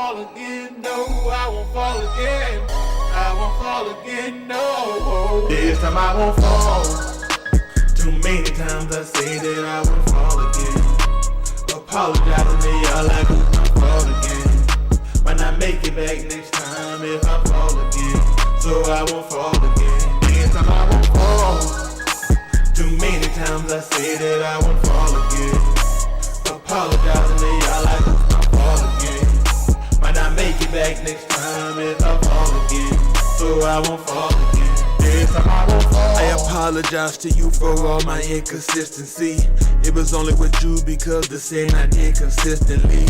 fall again, no, I won't fall again. I won't fall again, no. This time I won't fall. Too many times I say that I won't fall again. Apologizing to y'all like it's my fault again. Might not make it back next time if I fall again. So I won't fall again. This time I won't fall. Too many times I say that I won't fall again. Apologizing to y'all like it's my fault again. Might not make it back next time if I fall again. So I won't fall again. This time I won't fall. I apologize to you for all my inconsistency. It was only with you because the sin I did consistently.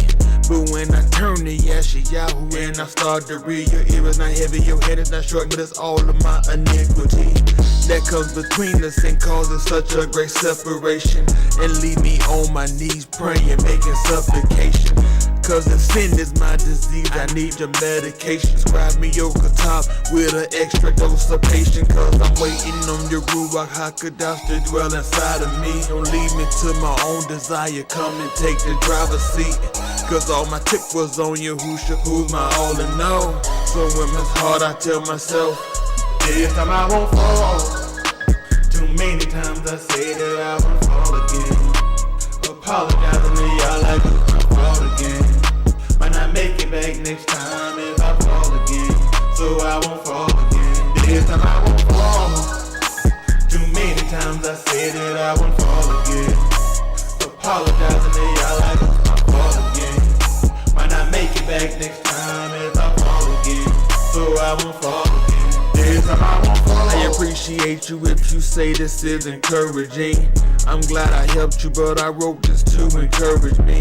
But when I turn to Yahoo and I start to read, your ear is not heavy, your head is not short, but it's all of my iniquity that comes between us and causes such a great separation, and leave me on my knees praying, making supplication. Cause if sin is my disease, I need your medication. Scribe me yoga top with an extra dose of patience. Cause I'm waiting on your Ruach HaKodesh to dwell inside of me. Don't leave me to my own desire, come and take the driver's seat. Cause all my tip was on Yahusha, who's my all in all. So when it's hard, I tell myself, this time I won't fall. Too many times I say that I won't fall again. Apologizing to y'all like it's my fault again. Might not make it back next time if I fall again. So I won't fall again. This time I won't fall. Too many times I say that I won't fall again. Apologizing to y'all like it's my fault again. Might not make it back next time if I fall again. So I won't fall again. This time I won't fall. I appreciate you if you say this is encouraging. I'm glad I helped you, but I wrote this to encourage me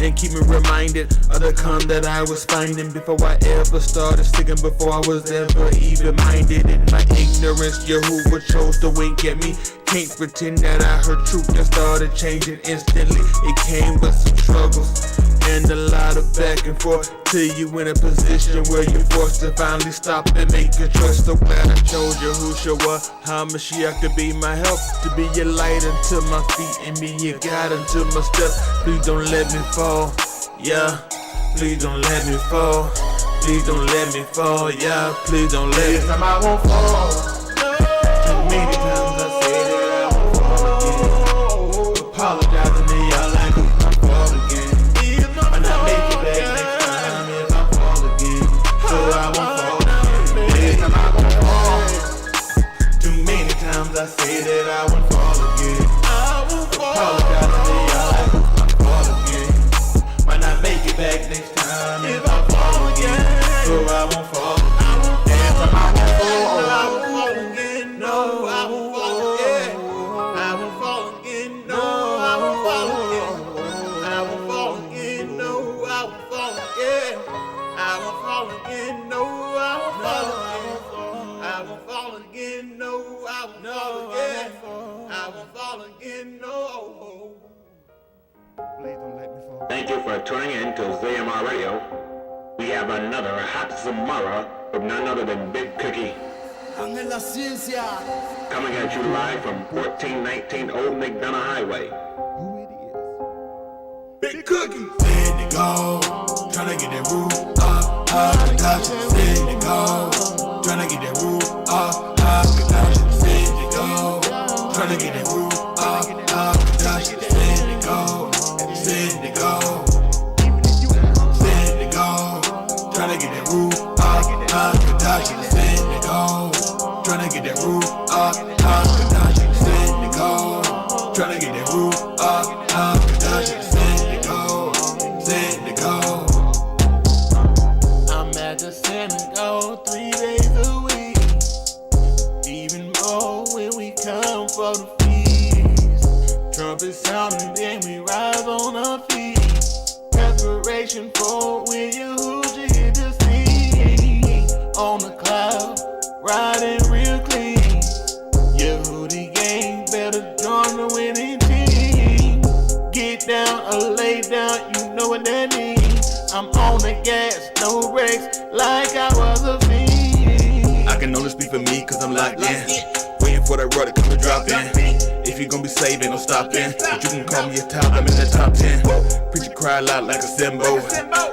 and keep me reminded of the calm that I was finding before I ever started sticking, before I was ever even minded. In my ignorance, Yahuwah chose to wink at me. Can't pretend that I heard truth and started changing instantly. It came with some struggles and a lot of back and forth, till you in a position where you're forced to finally stop and make a choice. So glad I chose Yahushua HaMashiach to be my help, to be your light unto my feet and be your guide unto my steps. Please don't let me fall, yeah. Please don't let me fall. Please don't let me fall, yeah. Please don't let me fall. This time I won't fall. Too many times I say that I won't fall again. Apologizing to y'all like it's my fault again. Might not make it back next time if I fall again. So I won't fall again. This time I won't fall. Too many times I say that I won't fall again. Apologizing to y'all like it's my fault again. Might not make it back next time if I fall again. So I won't fall again. This time I won't fall. I won't fall again. No, I won't fall again. I won't fall again. No, I won't fall again. I won't fall again. No, I won't fall again. I won't fall again. No, I won't fall again. I won't fall again. No, I won't fall again. I won't fall again. No. Please don't let me fall. Thank you for tuning in to ZMR Radio. We have another Hot Zamara from none other than Big Cookie. Coming at you live from 1419 Old McDonough Highway. Who it is? Big Cookie. Send it go, tryna get that roof up, Kodash. Send it go, tryna get that roof up, Kodash. Send it go, tryna get that roof up, Kodash. Send it go, send it go, send it go, tryna get that roof up, Kodash. Send it go, tryna get that roof up, Kodash. Send it go, tryna get that roof up, Kodash. I'm at the synagogue 3 days a week, even more when we come for the feast. Trumpet sounding, then we rise on our feet. Preparation for when Yahushua hit the scene. On the cloud, riding real clean. Yehudi gang better join the winning team. Get down or lay down, you know what that means. I'm on the gas, no brakes, like I was a fiend. I can only speak for me, cause I'm locked in. Waiting for that rudder to come and drop in. It if you gon' be saved, ain't no stopping. But you can call me a top, I'm in the top 10. Preacher cry loud like a cymbal.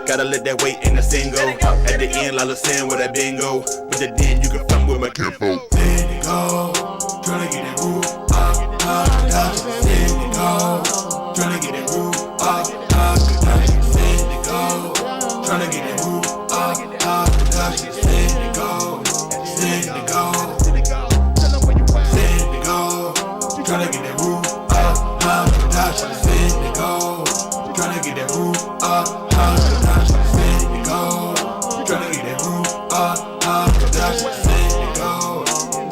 Gotta let that weight in the single. At the end, Lala sin with that bingo. But then you can find with my kinfolk. Send it go, tryna get that roof up, up, send it go, tryna get that roof up, send it go, tryna get that roof up, send it go, send it go, send it go, tryna get that roof up, send it go, tryna get that roof up, send it go, tryna get that roof up,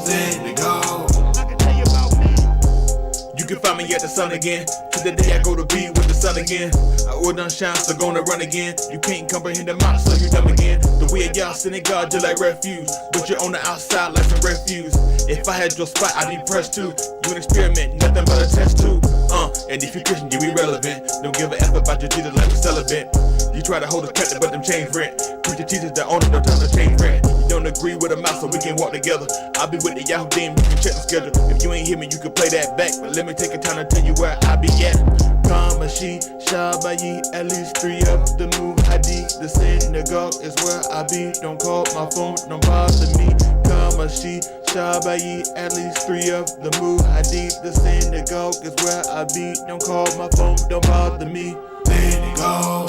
send it go. You can find me at the sun again. To the day I go to be with the sun again. I oil done shine, so gonna run again. You can't comprehend the amount, so you dumb again. The way y'all sending God just like refuse. But you're on the outside like some refuse. If I had your spot, I'd be pressed too. You an experiment, nothing but a test too. And if you're Christian, you irrelevant. Don't give a F about your Jesus like a celibate. You try to hold us captive, but them change rent. Preacher teachers that own it, don't tell them to change rent. You don't agree with a mouse, so we can walk together. I'll be with the Yahoo team, you can check the schedule. If you ain't hear me, you can play that back. But let me take a time to tell you where I be at. Kamashi, Shabayi, at least 3 of the Muhadi. The synagogue is where I be. Don't call my phone, don't bother me. Kamashi, Shabayi, at least 3 of the Muhadi. The synagogue is where I be. Don't call my phone, don't bother me. Send it go,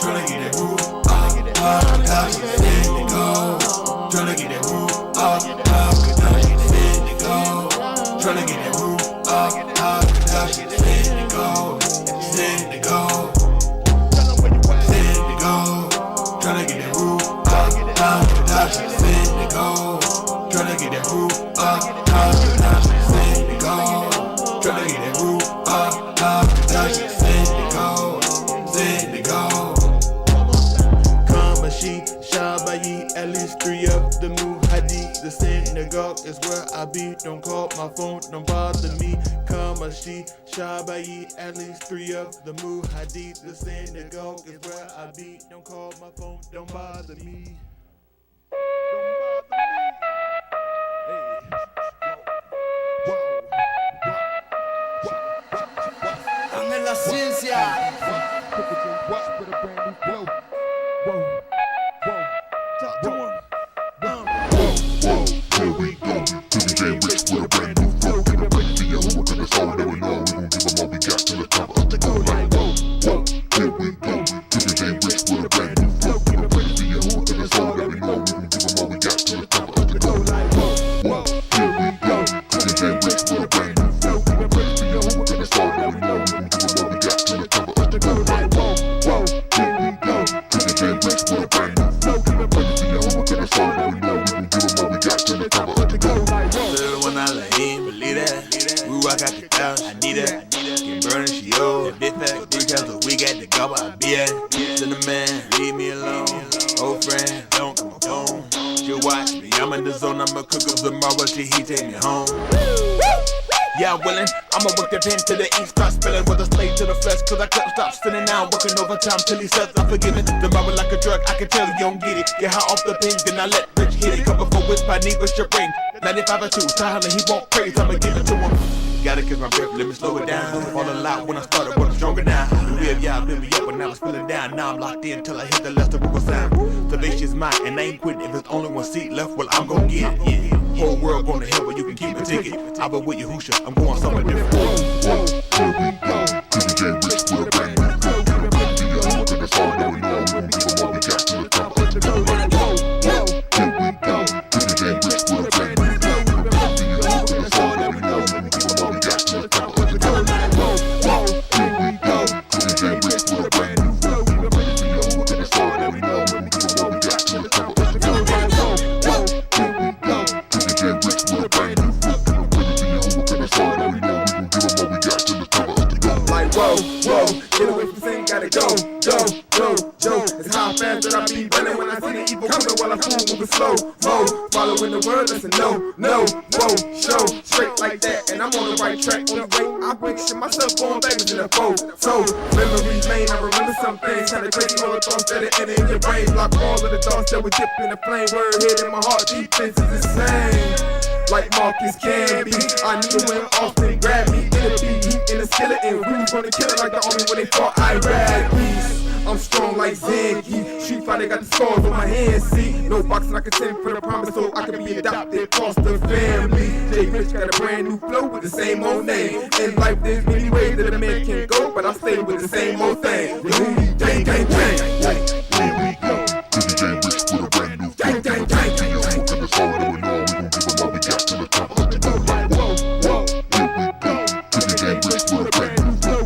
tryna get that roof up, send it go, tryna get that roof up, send it go, tryna get that roof up, send it go, send it go, send it go, tryna get that roof up, send it go, tryna get that roof up, send it go, tryna get that roof up, send it go. Send it go. Kamashi, Shabayi, at least 3 of the Muhadi. The synagogue is where I be. Don't call my phone, don't bother me. Kamashi, Shabayi, at least 3 of the Muhadi. The synagogue is where I be. Don't call my phone, don't bother me. La ciencia. Here we go. Cooking game rich with a brand new flow. Get a break for your homework, cause it's all that we know. We gon' give them all we got till the top of the go. Like whoa, here we go. Cooking game rich with a brand new flow. Get a break for your homework, cause it's all that we know. We gon' give them all we got till the top of the go. Like whoa, here we go. Cooking game rich with a brand new flow. Get a break for your homework, cause it's all that we know. We gon' give them all we got till the top of the go. Like whoa, here we go. Cooking game rich with a brand new flow. Get a break for your homework, cause it's all that we know. We gon' give them all we got till the top of the go. When I let him believe that. We rock out the couch, I need that. Get burning, she old. That big fat 3 times a week at the gobble, I be at. Cinnamon, leave me alone. Old friend, don't come home. She'll watch me, I'm in the zone. I'ma cook up tomorrow till he take me home. Yeah, I'm willing. I'ma work the pen to the ink, start spilling with a slave to the flesh. Cause I couldn't stop spinning now, working overtime till he says I'm forgiven. Tomorrow like a drug, I can tell you don't get it. Get high off the pin, then I let Rich hit it. Come before with my knee, with your ring. 95 or 2, tell him he won't praise, I'ma give it to him. Gotta catch my breath, let me slow it down. Fall a lot when I started, but I'm stronger now. The way of y'all built me up when I was feeling down. Now I'm locked in till I hit the left of the sound. Tenacious mind, and I ain't quitting. If it's only 1 seat left, well, I'm gon' get it. Yeah. Whole world going to hell, but you can keep a ticket. I'll be with you, Hoosha, I'm going somewhere different. Here we go. Cooking game rich with a brand new flow. Get a break for your homework, cause it's all that we know. We gon' give them all we got till the top of the go. Like whoa, here we go. Cooking game rich with a brand new flow. Get a break for your homework, cause it's all that we know. We gon' give them all we got till the top of the go. Like whoa, here we go. Cooking game rich with a brand new flow. Get a break for your homework, cause it's all that we know. We gon' give them all we got till the top of the go. Like whoa, here we go. Cooking game rich with a brand new flow. Get a break for your homework, cause it's all that we know. We gon' give them all we got till the top of the go. Like whoa, get away from sin, gotta go. It's how fast that I be running when I see the evil coming while I'm cool, moving slow, following the word, listen, no, show, straight like that, and I'm on the right track, on the way, I picture myself going backwards in the fold, so, memories lane, I remember some things, kinda crazy, all the thoughts that are in your brain, block all of the thoughts that were dipped in the flame, word hit in my heart, defense is insane. like Marcus can be. I knew when often grab me in the beat, heat in the skeleton. We was gonna kill it like the army when they fought Iraq. I'm strong like Zangief. Street Fighter got the scars on my hands, see. No boxing I can send for the promise so I can be adopted, foster family. Jay Rich got a brand new flow with the same old name. In life there's many ways that a man can go, but I stay with the same old thing. Gang, gang, gang. Here we go. Living Jay Rich with a brand new flow. Gang, gang, gang. To your hook and the soul that we know. We gon' give them all we got till the top of the go. Like whoa, whoa. Here we go. Living Jay Rich with a brand new flow.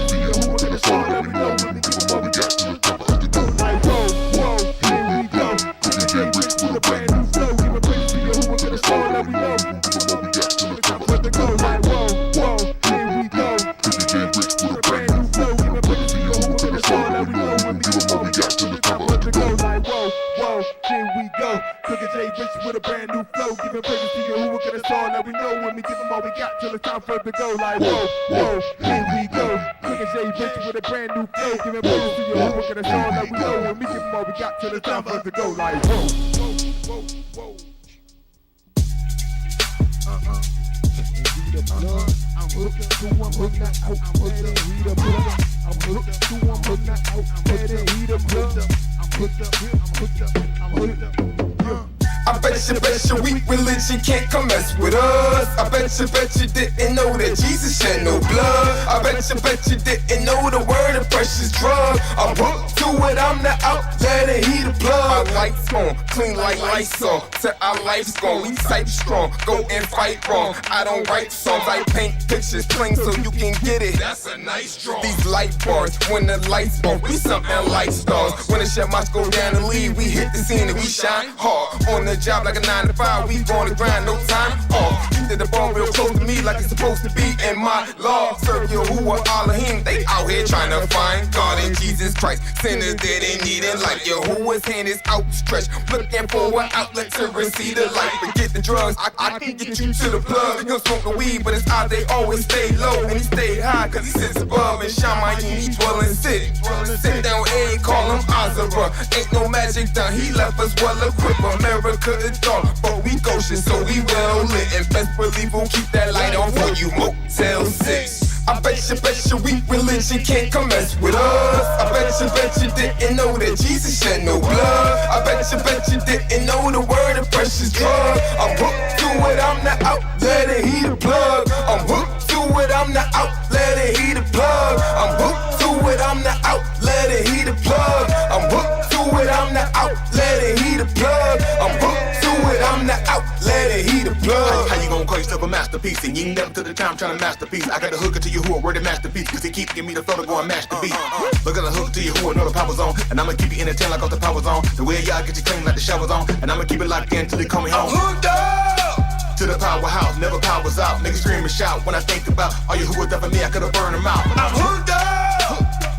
To your hook and the soul that we know. We gon' give them all we got till the top of the go. Like whoa, whoa. Here we go. Living Jay Rich with a brand new flow. To your hook and the soul that we know. We gon' give them all we got till the top of the go. Like whoa, whoa. Here we go. Living Jay Rich with a brand new flow. To your hook and the soul that we know. We gon' give them all we got till the top of the go. Like whoa, whoa, here we go. Cooking Jay Rich with a brand new flow. Giving praises to you who will get us all that we know. When we give them all we got till it's time for it to go. Like whoa, whoa, here we go. Cooking Jay Rich with a brand new flow. Giving praises to you who will get us all that we know. When we give them all we got till it's time for it to go. Like whoa, whoa, whoa, whoa. I'm hooked to one, hooked not out. I'm hooked up, heat up, I'm hooked to one, hooked not out. I'm better, heat up, I'm hooked up, I'm hooked up, I'm hooked up. I bet you weak religion can't come mess with us. I bet you didn't know that Jesus shed no blood. I bet you didn't know the word of precious drug. I'm hooked to it, I'm the outlet and he the plug. My lights on, clean like lights on. Till our life's gone, we sight strong, go and fight wrong. I don't write songs, I paint pictures plain so you can get it. That's a nice draw. These light bars, when the lights on, we something like stars. When the shut mics go down and leave, we hit the scene and we shine hard. On the job like a 9 to 5, we gonna grind, no time off. Keep the ball real close to me like it's supposed to be in my law. Serve Yahuwah Elohim, they out here trying to find God in Jesus Christ. Sinners that they need in life, Yahuwah's hand is outstretched, looking for an outlet to receive the light. Forget the drugs, I can get you to the plug. He'll smoke the weed, but his eyes they always stay low, and he stay high cause he sits above. And Shamayim, he dwell and sit down, egg, call him Azara. Ain't no magic done, he left us well equipped. America is dark, but we goshen, so we well lit. And best believe we'll keep that light on for you, Motel 6. I bet you weak religion can't come mess with us. I bet you didn't know that Jesus shed no blood. I bet you didn't know the word of precious drug. I'm hooked to it, I'm the outlet and he the plug. I'm hooked to it, I'm the outlet and he the plug. I'm hooked to it, I'm the outlet and he the plug. I'm hooked to it, I'm the outlet and he the plug. I'm hooked to it, I'm the outlet and he the plug. How you gonna call yourself a masterpiece and you ain't never took the time trying to masterpiece? I got the hooker to you who a word of masterpiece, cause he keep giving me the flow to go and match the beat. Look at the hook to you who know the power's on, and I'ma keep you entertained like off the power's on. The way y'all get you clean like the shower's on, and I'ma keep it locked in till they call me home. Hooked up To the powerhouse, never powers out. Niggas scream and shout when I think about all you who was there for me, I could've burned them out. I'm hooked up.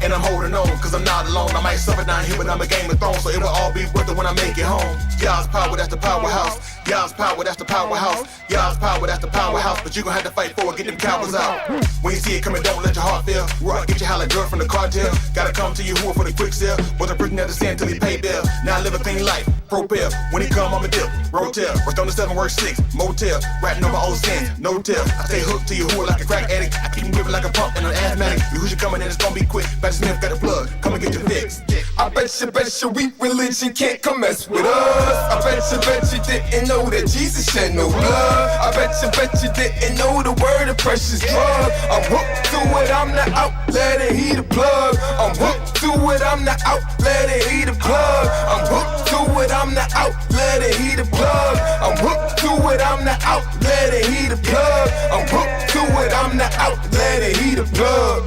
And I'm holding on, cause I'm not alone. I might suffer down here, but I'm a Game of Thrones, so it will all be worth it when I make it home. Y'all's power, that's the powerhouse. Y'all's power, that's the powerhouse. Y'all's power, that's the powerhouse. But you gon' have to fight for it, get them cowards out. When you see it coming, don't let your heart fail. Right, get your holla drug from the cartel. Gotta come to you who for the quick sale. Wasn't breaking out the sand till he paid bill. Now I live a clean life, propel. When he come, I'm a dip, rotel. Worked on the 7, work 6, motel. Ratting on my old sins, no tell. I stay hooked to you who like a crack addict. I keep him gripping like a pump and an asthmatic. You who should come in and it's gonna be quick. Back Smith got a plug, come and get your fix. I bet you weak religion can't come mess with us. I bet you didn't know that Jesus shed no blood. I bet you didn't know the word of precious drug. I'm hooked to it, I'm the outlet and he the plug. I'm hooked to it, I'm the outlet and he the plug. I'm hooked to it, I'm the outlet and he the plug. I'm hooked to it, I'm the outlet and he the plug. I'm hooked to it, I'm the outlet and he the plug.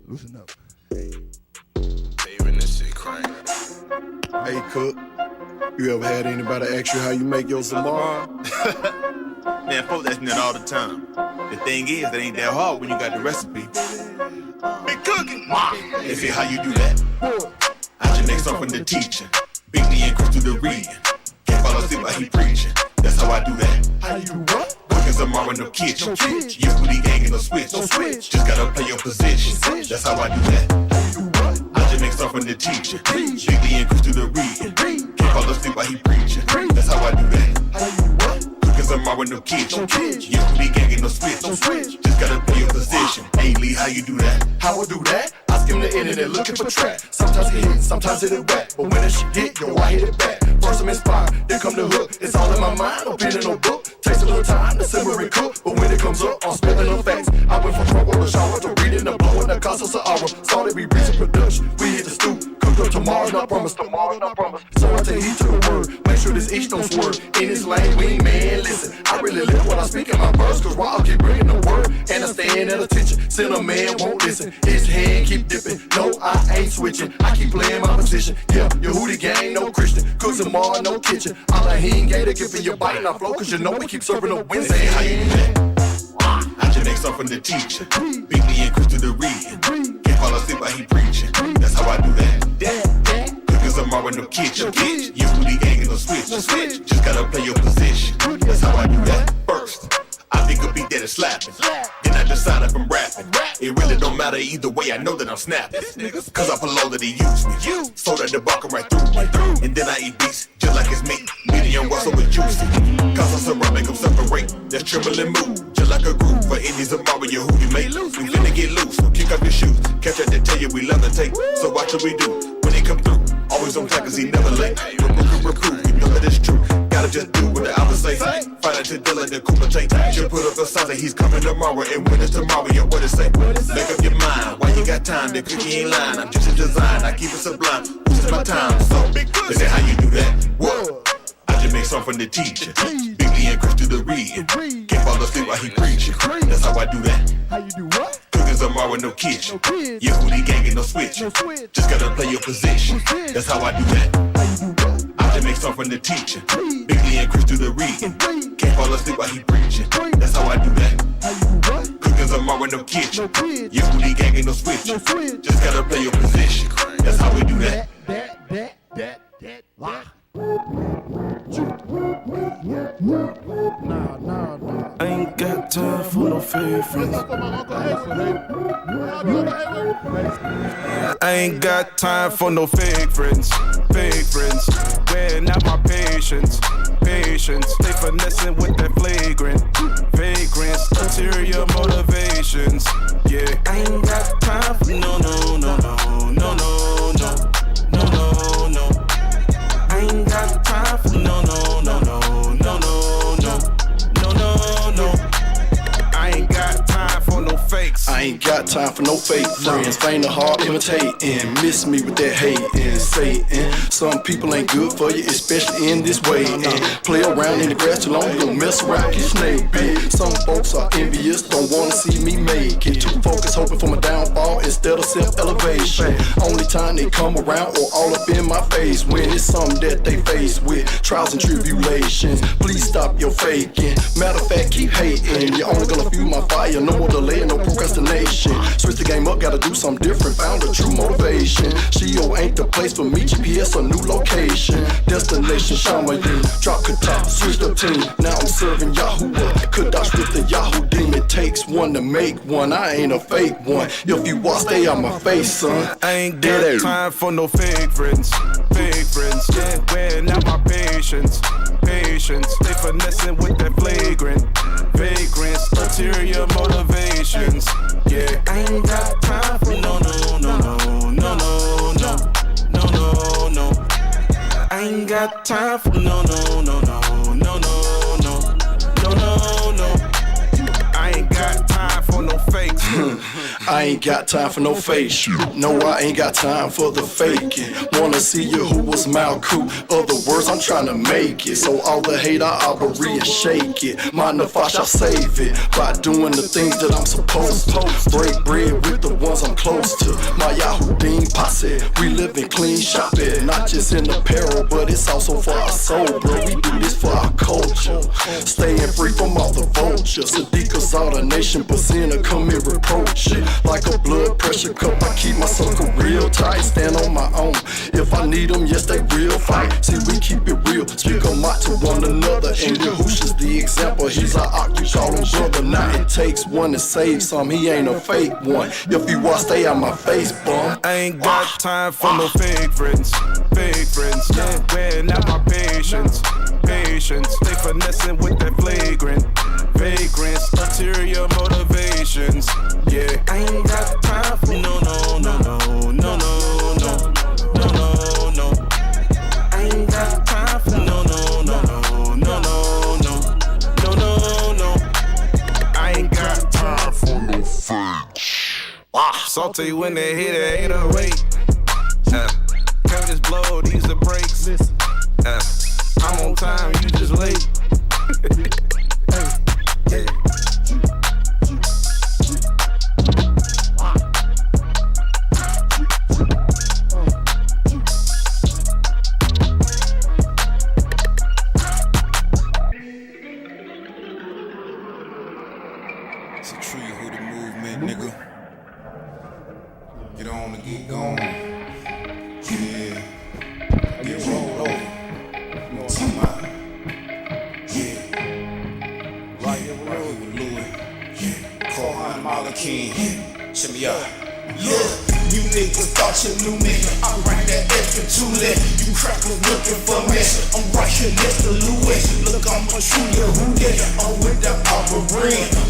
Loosen up. Hey. Baby, this shit crank. Hey, Cook, you ever had anybody ask you how you make your Samara? Man, folks asking that all the time. The thing is, that ain't that hard when you got the recipe. Big cooking. They say how you do that. I just make something from the teacher. Big me and Chris do the reading. Can't fall asleep while he preaching. That's how I do that. How you do what? Cooking Cooking Zamara in the kitchen. You booty gang in no switch. Just gotta play your position. That's how I do that. I just make stuff from the teacher. Bigly and Chris to the reading. Can't fall asleep while he preaching. That's how I do that. Cooking Zamara in the kitchen. You booty gang in no switch. Just gotta play your position. Hey Lee, how you do that? How I do that? I skim the internet looking for track. Sometimes it hit, sometimes it whack. But when that shit hit, yo, I hit it back. First I'm inspired, then come the hook. It's all in my mind, no pen and no book. Takes a little time to simmer and cook, but when it comes up, I'm spilling them facts. I went from trouble to shower to reading and blowing the cost us an hour. Started we reaching production, we hit the stoop. Cooked up tomorrow, not promise. So I take heed to the word. Make sure this H don't swerve. In this lane, we ain't man, listen. I really live when I speak in my verse, cause while I keep bringing the word. And I stand at attention, still a man won't listen. His hand keep dipping, no, I ain't switching. I keep playing my position. Yeah, your hootie gang, no Christian. Cooks and more, no kitchen. All I ain't gator, giving your bite, not flow, cause you know we keep serving up Wednesday. How you do that? I just make stuff from the teacher. Bigly and Chris to the reading. Can't fall asleep while he preaching. That's how I do that. Cooking Zamara in the kitchen. You booty gang in no switch. Just gotta play your position. That's how I do that. First, I think a beat that is slapping. Then I decide if I'm rapping. It really don't matter either way, I know that I'm snapping. Cause I pull low that he used me. So that the buckle right through. And then I eat beats just like it's meat. Medium well so it's juicy. Cause I'm surround, make them separate. That's tremble and move. Just like a group. For Indies and Mario, who you make. We finna get loose, so kick off your shoes. Catch up to tell you we levitate. So watch what we do when they come through. Always on time cause he never late. Recruit, you know that it's true. Gotta just do what the album say. Find out to Dylan, the Cooper take. Just put up the sign that he's coming tomorrow. And when it's tomorrow, yeah, what it say? Make up your mind, why you got time? The cookie ain't lying, I'm just a design. I keep it sublime, this is my time. So, they say how you do that? Whoa. I just make something from the teacher. Bigly and Chris to the reading. Can't fall asleep while he preaching. That's how I do that. How you do what? Cooking Zamara in no kitchen. Your hootie gang in no switch. Just gotta play your position. That's how I do that. I just make something from the teacher. Bigly and Chris to the reading. Can't fall asleep while he preaching. That's how I do that. Cooking Zamara in no kitchen. Your hootie gang in no switch. Just gotta play your position. That's how we do that. I ain't got time for no fake friends. I ain't got time for no fake friends. Wearing out my patience. They finessing with that vagrants, ulterior motivations. Yeah, I ain't got time for no. I ain't got time for no. I ain't got time for no fakes. I ain't got time for no fake friends. Faint of heart imitating. Miss me with that hating, Satan. Some people ain't good for you, especially in this way. Play around in the grass too long, you gon' mess around, get snake bit. Some folks are envious, don't wanna see me make it. Too focused, hoping for my downfall instead of self-elevation. Only time they come around or all up in my face when it's something that they face with trials and tribulations. Please stop your faking. Matter of fact, keep hating. You're only gonna fuel my fire. No more delay, no procrastination. Switch the game up, gotta do something different. Found a true motivation. Shio ain't the place for me. GPS a new location. Destination, Shama you. Drop Kata, switched up team. Now I'm serving Yahuwah. Kadash with the Yahoo demon. Takes one to make one. I ain't a fake one. If you watch, stay on my face, son. I ain't got time for no fake friends. Yeah, wearing out my patience. They finessing with that vagrants, ulterior motivations. Yeah, I ain't got time for no. I ain't got time for no. I ain't got time for no fakes. I ain't got time for no fake shit. No, I ain't got time for the faking. Wanna see you who was Malku. Other words, I'm trying to make it. So all the hate I operate and shake it. Mind if I shall save it by doing the things that I'm supposed to. Break bread with the ones I'm close to. My Yahudim posse, we living clean shopping. Not just in apparel, but it's also for our soul, bro. We do this for our culture. Staying free from all the vultures. Sadiqa's all the nation, but Zena come and reproach it. Like a blood pressure cup, I keep my circle real tight. Stand on my own. If I need them, yes, they real fight. See, we keep it real. Speak them out to one another. And Yahusha's the example. He's our oct, you call takes one to save some. He ain't a fake one. If you want, stay out my face, bum. I ain't got time for no fake friends. Fake friends, yeah, wearing out my patience. Patience, they finessing with that flagrant. Vagrants, ulterior motivations. Yeah, I ain't got time for no. I ain't got time for no. I ain't got time for no fake. Salty when they hit it, 808. Can't just blow, these are breaks. I'm on time, you just late. Yeah. It's a true hoodie movement, nigga. Get on and get gone. Yeah. Get rolled over. You know what I'm talking about? Yeah. Right here with Louis. Yeah. Cohan Malakin. Check me out. Yeah. You niggas thought you knew me. I ran that extra toolie. You crackers looking for me. I'm right here next to Louis. Look, I'ma shoot you who did. I'm with the Auburn.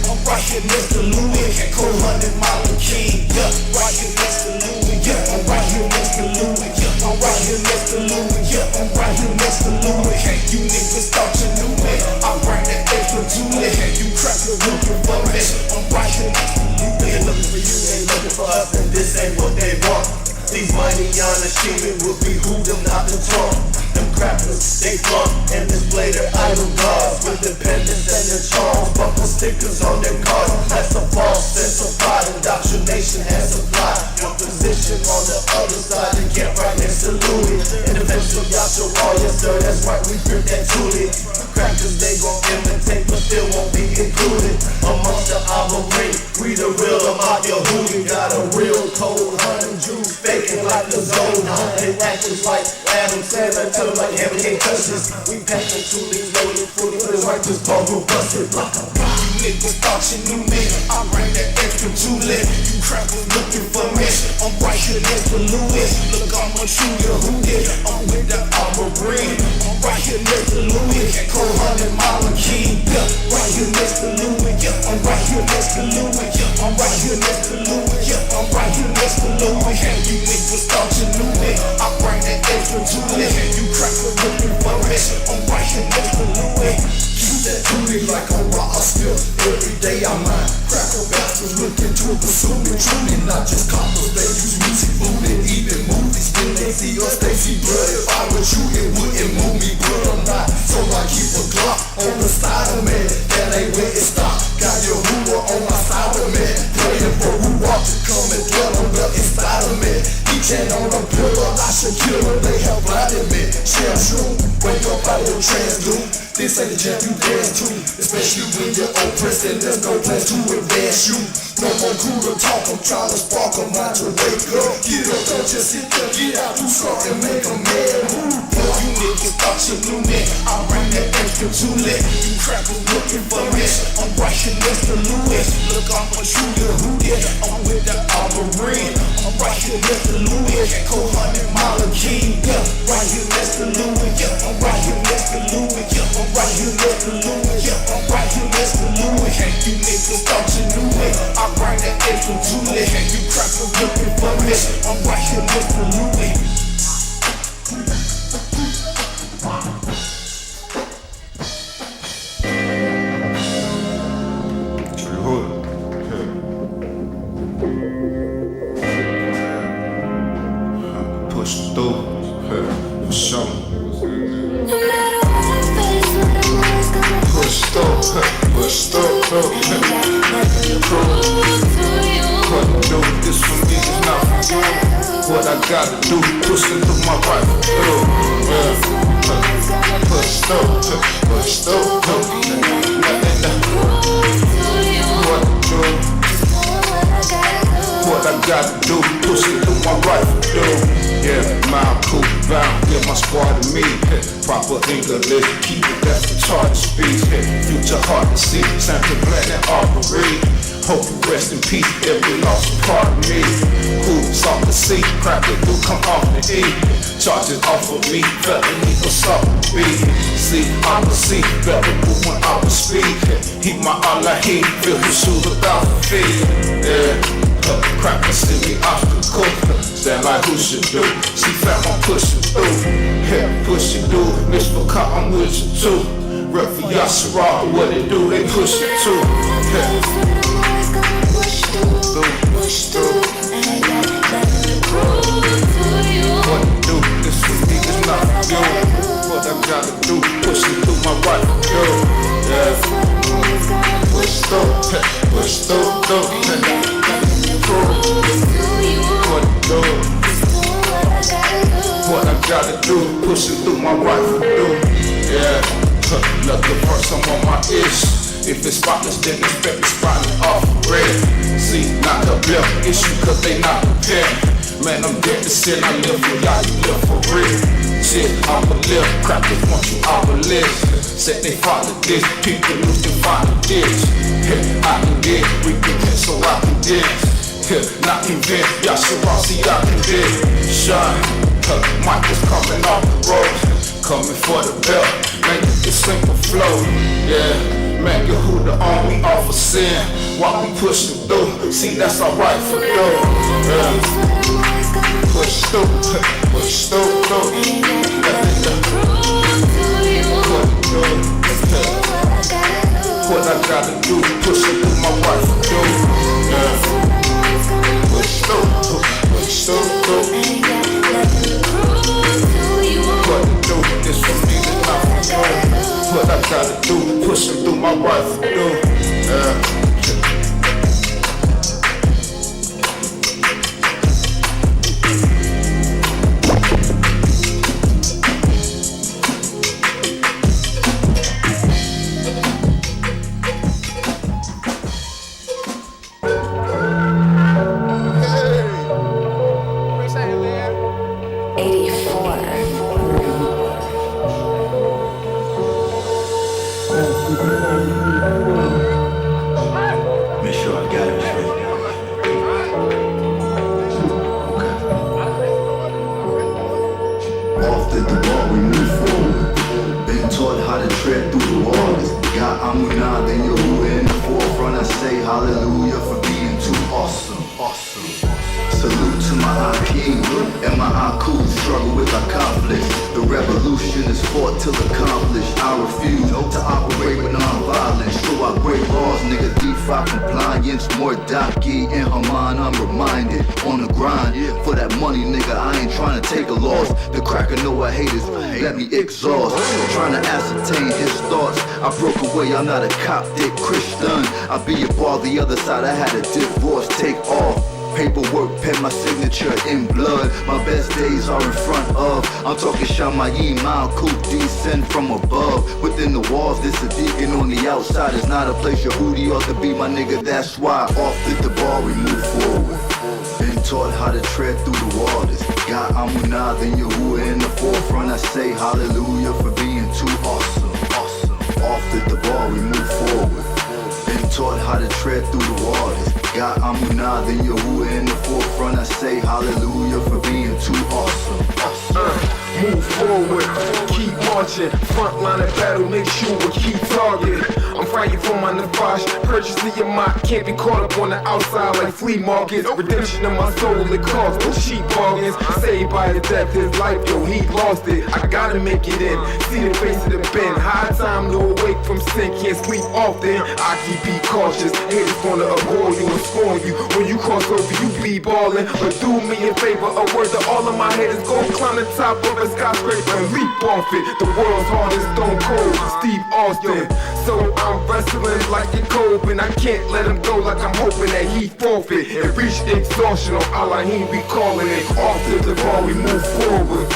I'm right here next to Louis. Co-hunted Malakin. Yeah, right here next to Louis. Yeah, I'm right here next to Louis. Yeah, I'm right here next to Louis. Yeah, I'm right here next to Louis. You niggas thought you knew me. I ran that extra toolie. You crackers looking for me. I'm right here next to Louis. They looking for you, they looking for us, and this ain't what they want. These money on the streaming will be who them not to talk. Them crackers, they flunk and display their idol gods with dependence and their charms. Bumper stickers on their cars. That's a false sense of pride. Indoctrination has supplied your position on the other side and get right next to Louis. In the bench of Yasha Raw, yes sir, that's right, we grip that Julie. Crackers, they gon' imitate, but still won't be included amongst the album ring. We the real about your hoodie. Got a real cold 100 Jews faking like the zone. They acting like Adam Sandler, tell them like heaven can't touch this. We packing Julies loaded fully for the right, just bubble busted. You niggas thought you knew me. I ran that extra toolie. You crackers looking for me. I'm right here next to Louis. Look, I'ma shoot you who did. I'm with the Auburn. I'm right here next to Louis. Co-hunted Malakin. Yeah, right here next to Louis. Yeah, I'm right here next to Louis. Yeah, I'm right here next to Louis. Yeah, I'm right here next to Louis. You niggas thought you knew me. I bring that extra toolie. You crackers looking for me. I'm right here next to Louis. Keep that toolie like a rock still. Every day I'm mine. Cracker bastards looking to pursue me. Truly not just coppers. They use music, food, and even movies. When they see us, they see blood. If I was you, it wouldn't move me. But I'm not. So I keep a Glock on the side of me. That ain't where it stopped. Got your hoover on my side of me. Praying for who walk to come and dwell on the inside of me. Each hand on a pillar, I should kill her. They have blinded me. Share true. Wake up out of trance, dude. This ain't the jam you dance to. Especially when you're oppressed and there's no place to advance you. No more crew to talk, I'm trying to spark a mind to wake up. Get up, don't just sit there, get out, do something, make a mad move. You niggas thought you knew me. I ran that extra toolie. You crackers looking for me. I'm right here next to Louis. Look, I'ma shoot you who did. I'm with the Auburn. I'm right here next to Louis. Co-hunted Malakin. Yeah, right here next to Louis. Yeah, I'm right here next to Louis. Yeah, I'm right here next to Louis. Yeah, I'm right here next to Louis. You niggas thought you knew me. I ran that extra toolie. You crackers looking for me. I'm right here next to Louis. Push through, for sure. Push through, Couldn't do this for me enough. What I gotta do, push it through my rifle. Push through, What I gotta do, push it through my rifle. Yeah, mile cool bound, yeah, my squad and me. proper English. Keep it, that's the charge speech. Future hard to see, Santa Planet Aubrey. Hope you rest in peace, every lost part of me. Who's off the sea, crap that do come off the E. Charges off of me, felony assault B. See, I'm a C, better move when I was speed. He my Allah, he feel his shoes without feet. Yeah. Crap can see me obstacle. Stand like who should do. See fam, I'm pushing through. Yeah, pushing through. Miss for cop, I'm with you too. Rep for Yashara, what it do, they push it too. Yeah. Push through. What it do, this for me, it's not for you. What I gotta do, pushing through my right for you. Yeah. Push through, push through. What I gotta do, pushing through my right for do. Yeah, look the first I'm on my ish. If it's spotless, then expect it's spotted off red. See, not the bill issue, cause they not prepared. Man, I'm dead to sin, I live for y'all, you live for real. Shit, I'm a live, crap, they want you out of list. Said they follow this, people lose to find a ditch. Yeah, I can get, we can get so I can dance. Yeah, not convinced, y'all should all see I can dance. Shine, Mike is coming off the road. Coming for the belt, man, you can simple flow. Yeah, man, you who the army off of sin. While we pushing through, see that's alright for you. Yeah. Push through, push through. What I gotta do, pushing through my right for you. Yeah. Push through. What to do, this for me, this not for you. What I gotta do, pushing through my right for you. Yeah. I'm not a Coptic Christian. I be a bar the other side. I had a divorce, take off. Paperwork, pen my signature in blood. My best days are in front of. I'm talking Shamayim, Malkut, descend from above. Within the walls, this a deacon on the outside. It's not a place your hootie ought to be, my nigga. That's why off at the bar we move forward. Been taught how to tread through the waters. Got Amunah, then Yahuwah in the forefront. I say hallelujah for being too awesome. Off at the bar we move forward. Been taught how to tread through the waters. Got Amunah, then Yahuwah in the forefront. I say hallelujah for being too awesome. Move forward, keep marching. Front line of battle, make sure we keep target. I'm fighting for my nefesh, purchasing your mind. Can't be caught up on the outside like flea markets. Redemption of my soul, it cost no cheap bargains. Saved by the death, his life, yo, he lost it. I gotta make it in, see the face of the bend. High time to awake from sin, can't sleep often. I keep be cautious, haters gonna abhor you and scorn you. When you cross over, you be ballin'. But do me a favor, a word to all of my haters. Go climb the top of a skyscraper and leap off it. The world's hardest Stone Cold, Steve Austin. So I'm wrestling like a Kobe, and I can't let him go like I'm hoping that he forfeit and reach exhaustion on Elohim. We calling it off to the bar, we move forward.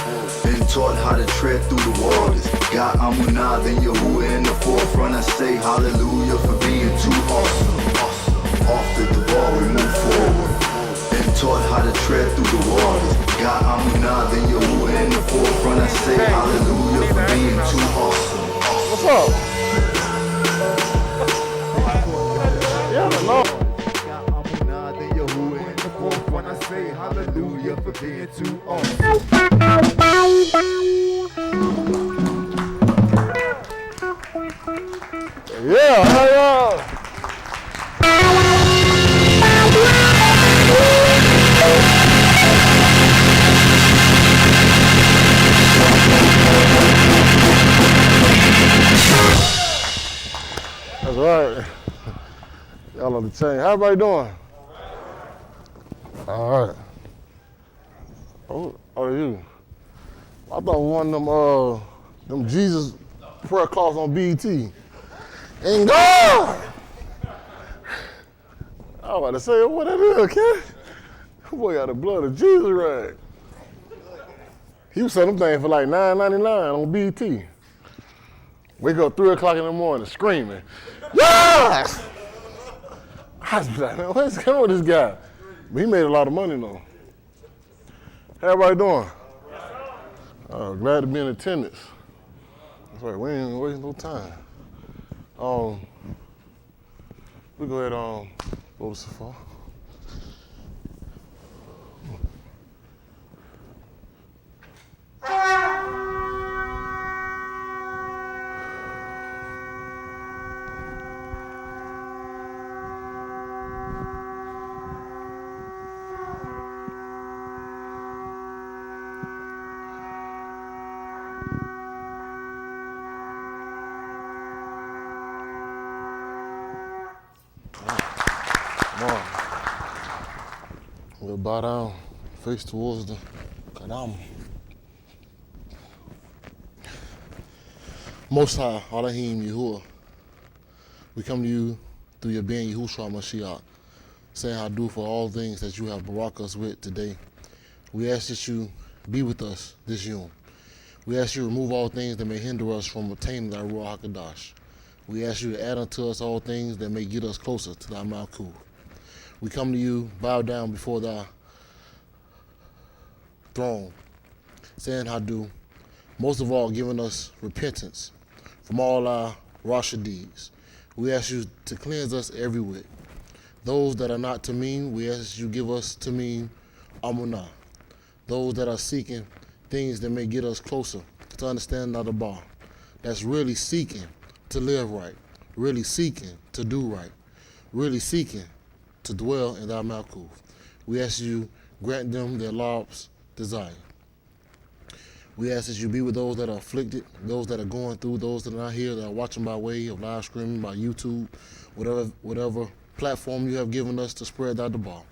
Been taught how to tread through the waters. Got Amunah, then Yahuwah in the forefront. I say hallelujah for being too awesome. Off at the bar, we move forward. Been taught how to tread through the waters. Got Amunah, then Yahuwah in the forefront. I say hallelujah for being What's up? Yeah, no. When I say hallelujah for being too awesome. Yeah, hell yeah. That's right. Y'all on the chain. How everybody doing? All right. Oh, you. I thought one of them Jesus prayer calls on BET. And God! I was about to say, what that is, kid? Boy got the blood of Jesus right. He was selling them things for like $9.99 on BET. Wake up 3 o'clock in the morning screaming, yeah! I was like, man, what's going on with this guy? But he made a lot of money though. How everybody doing? Glad to be in attendance. That's right, we ain't wasting no time. We go ahead and go to Safar. We'll bow down, face towards the Kadam. Most High, Elohim Yahuwah, we come to you through your being Yahushua Mashiach, saying how do for all things that you have brought us with today. We ask that you be with us this Yom. We ask you to remove all things that may hinder us from obtaining thy Ruach HaKodesh. We ask you to add unto us all things that may get us closer to thy Malkuth. We come to you, bow down before thy throne, saying how do, most of all giving us repentance from all our Rasha deeds. We ask you to cleanse us every whit. Those that are not Tamim, we ask you give us Tamim Amunah. Those that are seeking things that may get us closer to understand the bar. That's really seeking to live right, really seeking to do right, really seeking to dwell in thy Malkuth. We ask you grant them their Lord's desire. We ask that you be with those that are afflicted, those that are going through, those that are not here, that are watching by way of live streaming, by YouTube, whatever platform you have given us to spread thy Dabar.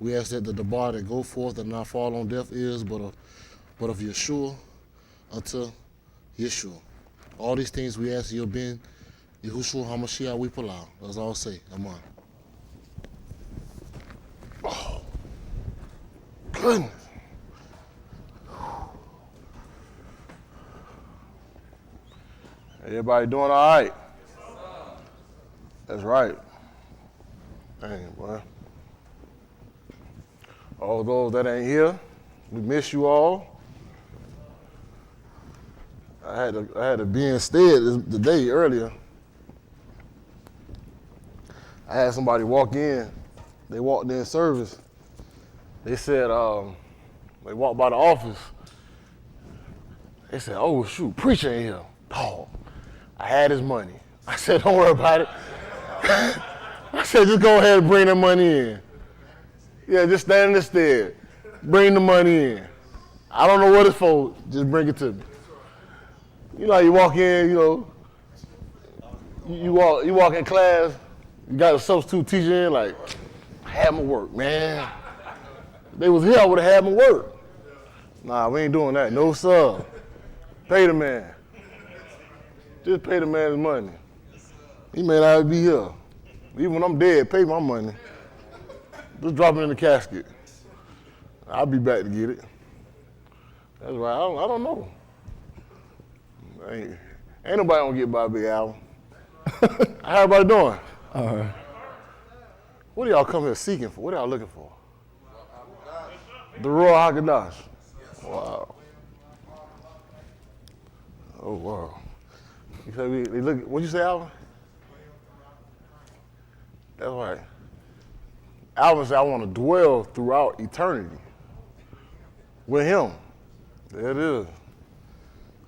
We ask that the Dabar that go forth that not fall on deaf ears, but of Yeshua unto Yeshua. All these things we ask you being Yahushua HaMashiach we pull out. Let's all say, Amen. Oh, goodness. Everybody doing all right? That's right. Dang, boy. All those that ain't here, we miss you all. I had to be instead today earlier. I had somebody walk in. They walked in service. They said, they walked by the office. They said, oh, shoot, preacher ain't here. Oh, I had his money. I said, don't worry about it. I said, just go ahead and bring the money in. Yeah, just stand in the stead. Bring the money in. I don't know what it's for. Just bring it to me. You know how you walk in, you walk in class, you got a substitute teacher in, like, I had my work, man. If they was here, I would have had my work. Nah, we ain't doing that. No, sir. Pay the man. Just pay the man his money. He may not be here. Even when I'm dead, pay my money. Just drop it in the casket. I'll be back to get it. That's right. I don't know. Ain't nobody gonna get by a big album. How everybody doing? All right. What do y'all come here seeking for? What are y'all looking for? The Ruach HaKodesh. Wow. Oh, wow. So we look. What'd you say, Alvin? That's right. Alvin said, "I want to dwell throughout eternity with Him." There it is.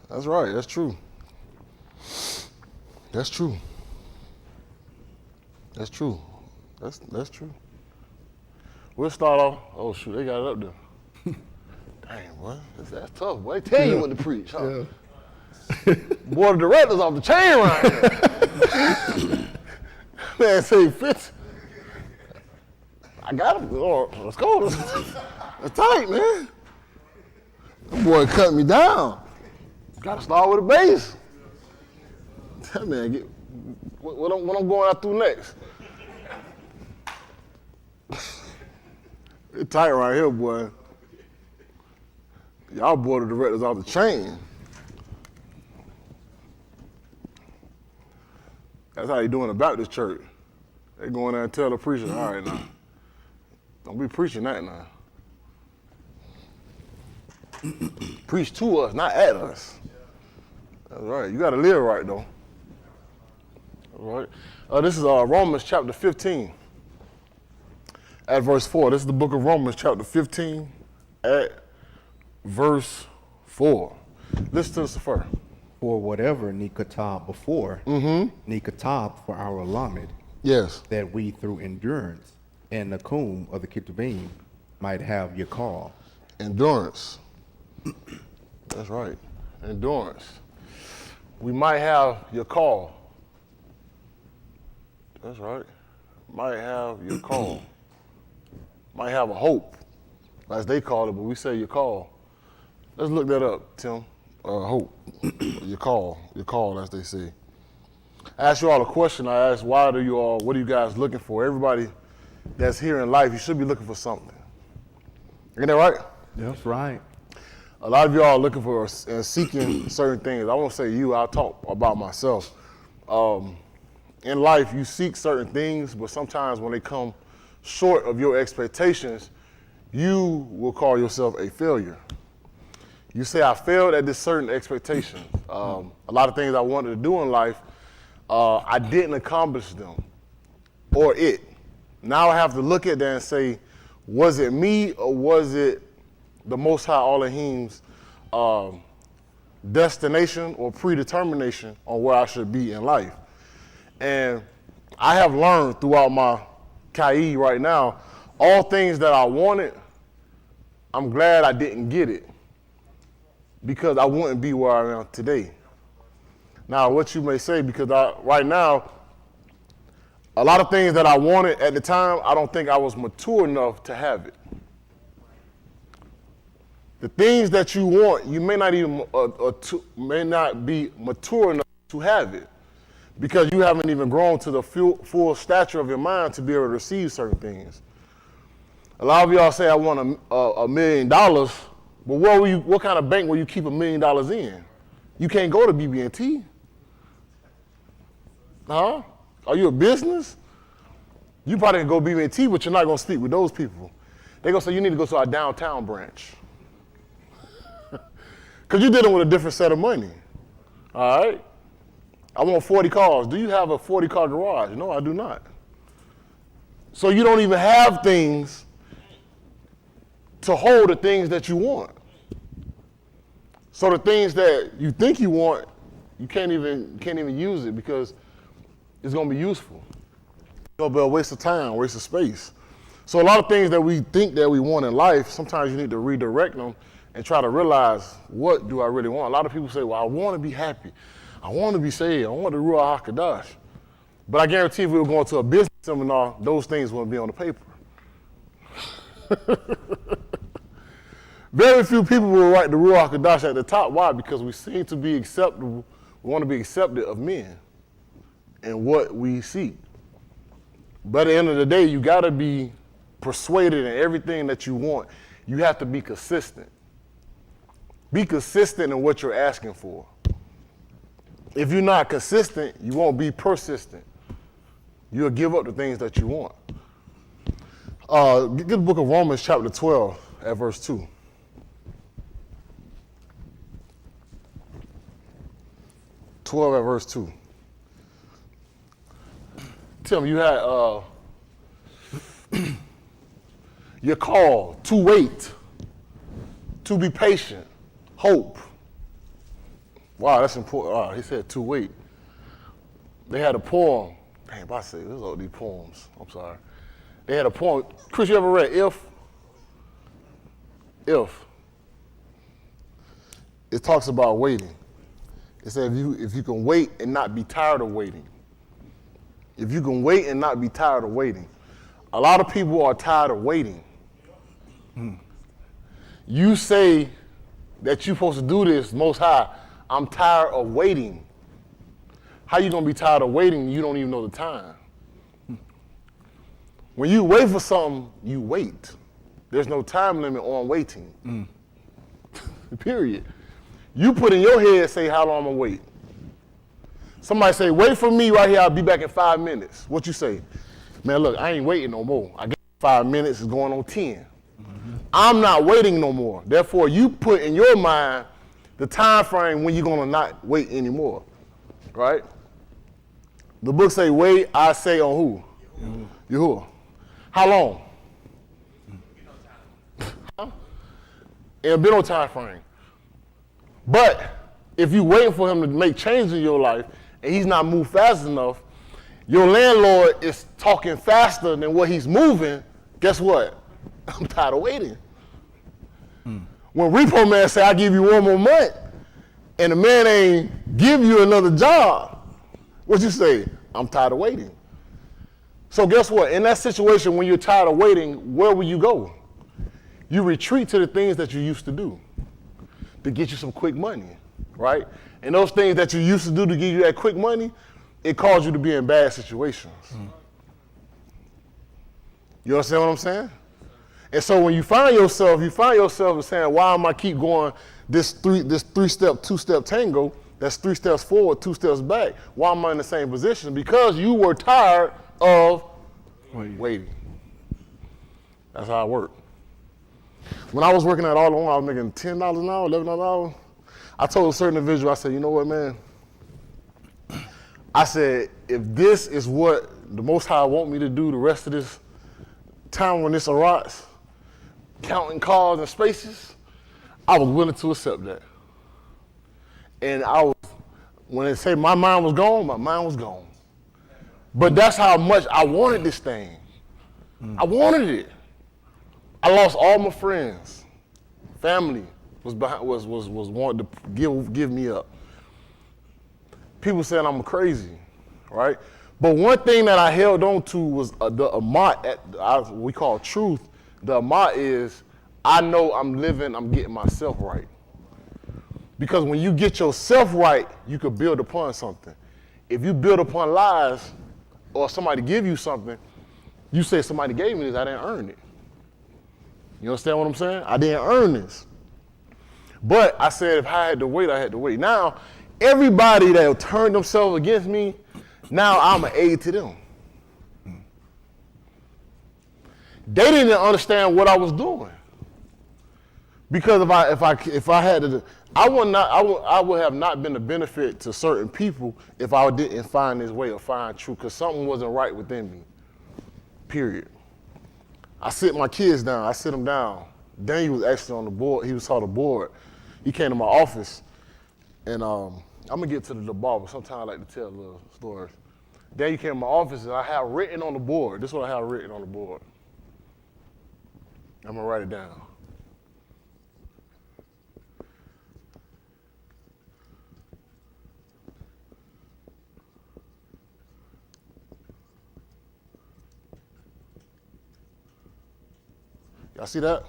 That's right. That's true. That's true. That's true. That's true. We'll start off. Oh shoot, they got it up there. Dang, boy, that's tough. Boy, they tell you what to preach, huh? Yeah. Board of directors off the chain right here. Man, say fits. I got him. Oh, let's go. That's tight, man. That boy cut me down. Gotta start with a base. That man get what I'm going out through next. It's tight right here, boy. Y'all board of directors off the chain. That's how you do in a Baptist church. They go in there and tell the preacher, all right now, don't be preaching that now. Preach to us, not at us. That's right. You got to live right, though. All right. This is Romans chapter 15 at verse 4. This is the book of Romans chapter 15 at verse 4. Listen to this first. For whatever Nikatab before, Nikatab for our Lamed, yes, that we through endurance and Nakum of the Kitabim might have your call. Endurance. That's right. Endurance. We might have your call. That's right. Might have your call. Might have a hope, as they call it, but we say your call. Let's look that up, Tim. Hope. Your call, as they say. I asked you all a question. I asked, what are you guys looking for? Everybody that's here in life, you should be looking for something. Ain't that right? That's right. A lot of y'all are looking for and seeking certain things. I won't say you, I'll talk about myself. In life, you seek certain things, but sometimes when they come short of your expectations, you will call yourself a failure. You say, I failed at this certain expectation. A lot of things I wanted to do in life, I didn't accomplish them, or it. Now I have to look at that and say, was it me or was it the Most High Elohim's destination or predetermination on where I should be in life? And I have learned throughout my Kai right now, all things that I wanted, I'm glad I didn't get it, because I wouldn't be where I am today. Now, what you may say, because right now, a lot of things that I wanted at the time, I don't think I was mature enough to have it. The things that you want, you may not even may not be mature enough to have it, because you haven't even grown to the full stature of your mind to be able to receive certain things. A lot of y'all say, I want $1 million, but what kind of bank will you keep $1 million in? You can't go to BB&T. Huh? Are you a business? You probably can go BB&T, but you're not going to speak with those people. They're going to say, you need to go to our downtown branch. Because you're dealing with a different set of money. All right? I want 40 cars. Do you have a 40-car garage? No, I do not. So you don't even have things to hold the things that you want. So the things that you think you want, you can't even use it because it's going to be useful. It'll be a waste of time, waste of space. So a lot of things that we think that we want in life, sometimes you need to redirect them and try to realize, what do I really want? A lot of people say, well, I want to be happy. I want to be saved. I want the Ruach HaKodesh. But I guarantee if we were going to a business seminar, those things wouldn't be on the paper. Very few people will write the Ruach HaKodesh at the top. Why? Because we seem to be acceptable. We want to be accepted of men and what we seek. But at the end of the day, you got to be persuaded in everything that you want. You have to be consistent. Be consistent in what you're asking for. If you're not consistent, you won't be persistent. You'll give up the things that you want. Get the book of Romans chapter 12 at verse 2. 12 at verse 2. Tim, you had you're called to wait, to be patient, hope. Wow, that's important. Wow, he said to wait. They had a poem. Damn, if I say this all these poems. I'm sorry. They had a poem. Chris, you ever read If? If. It talks about waiting. It said if you can wait and not be tired of waiting. If you can wait and not be tired of waiting. A lot of people are tired of waiting. You say that you're supposed to do this, Most High. I'm tired of waiting. How you gonna be tired of waiting and you don't even know the time? When you wait for something, you wait. There's no time limit on waiting. Period. You put in your head, say how long I'm gonna wait. Somebody say, wait for me right here, I'll be back in 5 minutes. What you say? Man, look, I ain't waiting no more. I got 5 minutes, it's going on 10. I'm not waiting no more. Therefore, you put in your mind the time frame when you're gonna not wait anymore, right? The book say, wait, I say on who? Yahuwah. How long? It'll be no time frame. But if you're waiting for him to make changes in your life and he's not moved fast enough, your landlord is talking faster than what he's moving, guess what? I'm tired of waiting. When Repo Man say, I give you 1 more month, and the man ain't give you another job, what you say? I'm tired of waiting. So guess what? In that situation, when you're tired of waiting, where will you go? You retreat to the things that you used to do to get you some quick money, right? And those things that you used to do to give you that quick money, it caused you to be in bad situations. You understand what I'm saying? And so when you find yourself saying, why am I keep going this three-step, two-step tango, that's 3 steps forward, 2 steps back. Why am I in the same position? Because you were tired of waiting. That's how it worked. When I was working at All Alone, I was making $10 an hour, $11 an hour. I told a certain individual, I said, you know what, man? I said, if this is what the Most High want me to do the rest of this time when this arrives, counting cars and spaces, I was willing to accept that. And when they say my mind was gone, my mind was gone. But that's how much I wanted this thing. I wanted it. I lost all my friends. Family was wanting to give me up. People saying I'm crazy, right? But one thing that I held on to was the amat, we call truth. The amat is, I know I'm getting myself right. Because when you get yourself right, you could build upon something. If you build upon lies, or somebody give you something, you say somebody gave me this, I didn't earn it. You understand what I'm saying? I didn't earn this. But I said if I had to wait, I had to wait. Now, everybody that turned themselves against me, now I'm an aid to them. They didn't understand what I was doing. Because if I had to, I would have not been a benefit to certain people if I didn't find this way or find truth, because something wasn't right within me. Period. I sit my kids down. I sit them down. Daniel was actually on the board. He was on the board. He came to my office, and I'm gonna get to the barber. Sometimes I like to tell little stories. Daniel came to my office, and I have written on the board. This is what I have written on the board. I'm gonna write it down. Y'all see that?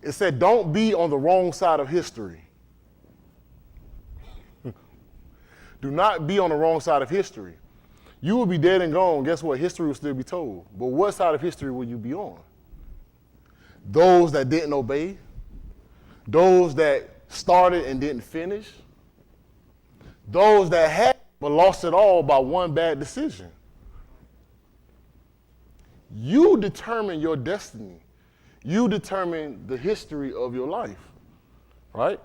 It said, don't be on the wrong side of history. Do not be on the wrong side of history. You will be dead and gone. Guess what? History will still be told. But what side of history will you be on? Those that didn't obey? Those that started and didn't finish? Those that had but lost it all by one bad decision? You determine your destiny. You determine the history of your life. right?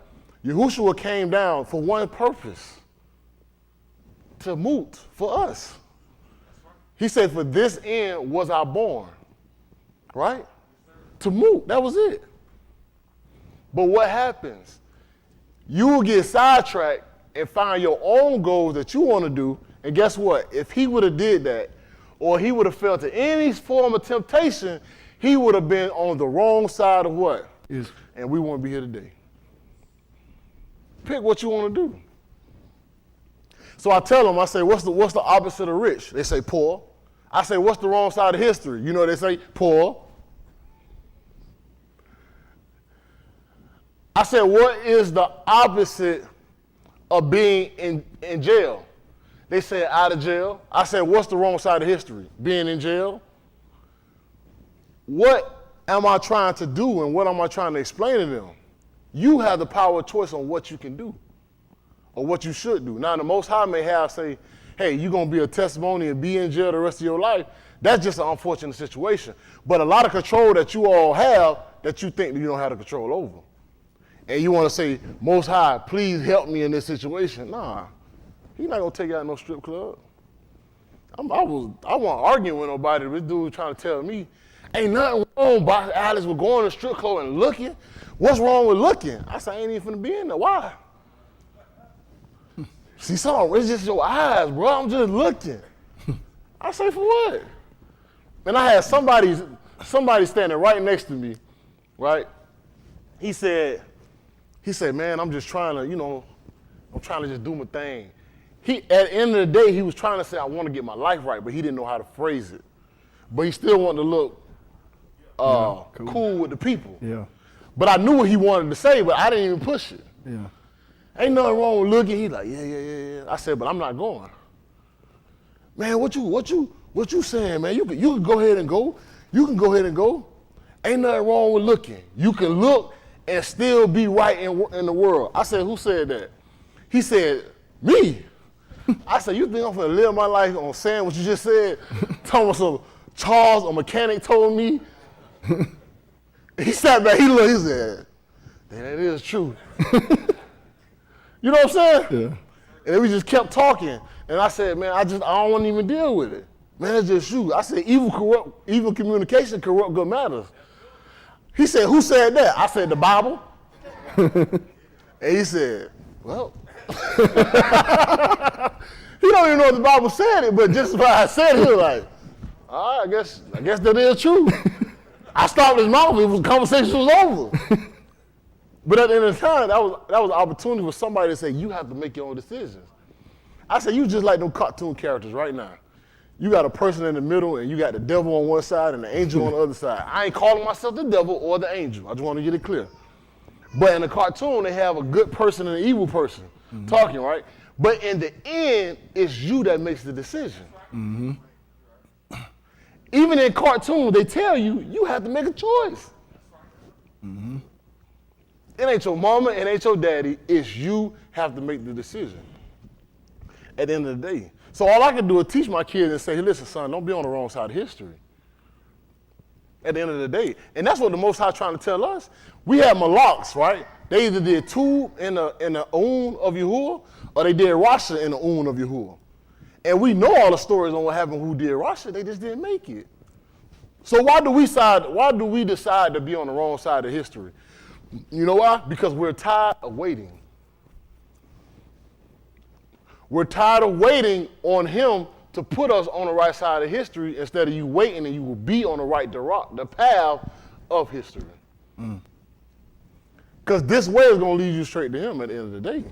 Yahushua came down for one purpose, to moot for us. He said, for this end was I born, right? To moot, that was it. But what happens? You will get sidetracked and find your own goals that you want to do, and guess what? If he would have did that, or he would have fell to any form of temptation, he would have been on the wrong side of what? Yes. And we won't be here today. Pick what you want to do. So I tell them, I say, what's the opposite of rich? They say poor. I say, what's the wrong side of history? You know, they say poor. I said, what is the opposite of being in jail? They said out of jail. I said, what's the wrong side of history? Being in jail. What am I trying to do and what am I trying to explain to them? You have the power of choice on what you can do or what you should do. Now, the Most High may have say, hey, you're going to be a testimony and be in jail the rest of your life. That's just an unfortunate situation. But a lot of control that you all have that you think you don't have the control over. And you want to say, Most High, please help me in this situation. Nah, he's not going to take you out no strip club. I wasn't arguing with nobody. This dude was trying to tell me, ain't nothing wrong about Alice with going to strip club and looking. What's wrong with looking? I said, I ain't even finna be in there. Why? See, something, it's just your eyes, bro. I'm just looking. I say, for what? And I had somebody standing right next to me, right? He said, man, I'm just trying to, I'm trying to just do my thing. At the end of the day, he was trying to say, I want to get my life right, but he didn't know how to phrase it. But he still wanted to look cool with the people. Yeah. But I knew what he wanted to say, but I didn't even push it. Yeah. Ain't nothing wrong with looking. He's like, yeah. I said, but I'm not going. Man, what you saying, man? You can go ahead and go. You can go ahead and go. Ain't nothing wrong with looking. You can look and still be right in the world. I said, who said that? He said, me. I said, you think I'm gonna live my life on saying what you just said? Thomas or Charles, a mechanic, told me. He sat back, he looked, he said, that is true. You know what I'm saying? Yeah. And then we just kept talking. And I said, man, I don't want to even deal with it. Man, it's just true. I said, evil communication corrupt good manners. He said, who said that? I said, the Bible. And he said, well. He don't even know if the Bible said it, but just by I said it, he was like, all right, I guess that is true. I stopped his mouth, the conversation was over. But at the end of the time, that was an opportunity for somebody to say, you have to make your own decisions. I said, you just like them cartoon characters right now. You got a person in the middle and you got the devil on one side and the angel on the other side. I ain't calling myself the devil or the angel. I just want to get it clear. But in the cartoon, they have a good person and an evil person talking, right? But in the end, it's you that makes the decision. Mm-hmm. Even in cartoons, they tell you, you have to make a choice. Mm-hmm. It ain't your mama, it ain't your daddy, it's you have to make the decision at the end of the day. So all I can do is teach my kids and say, hey, listen, son, don't be on the wrong side of history at the end of the day. And that's what the Most High trying to tell us. We have Malaks, right? They either did two in the Oon of Yahuwah, or they did Rasha in the Oon of Yahuwah. And we know all the stories on what happened who did Rasha, they just didn't make it. So why do we decide to be on the wrong side of history? You know why? Because we're tired of waiting. We're tired of waiting on him to put us on the right side of history instead of you waiting and you will be on the path of history. Because this way is going to lead you straight to him at the end of the day.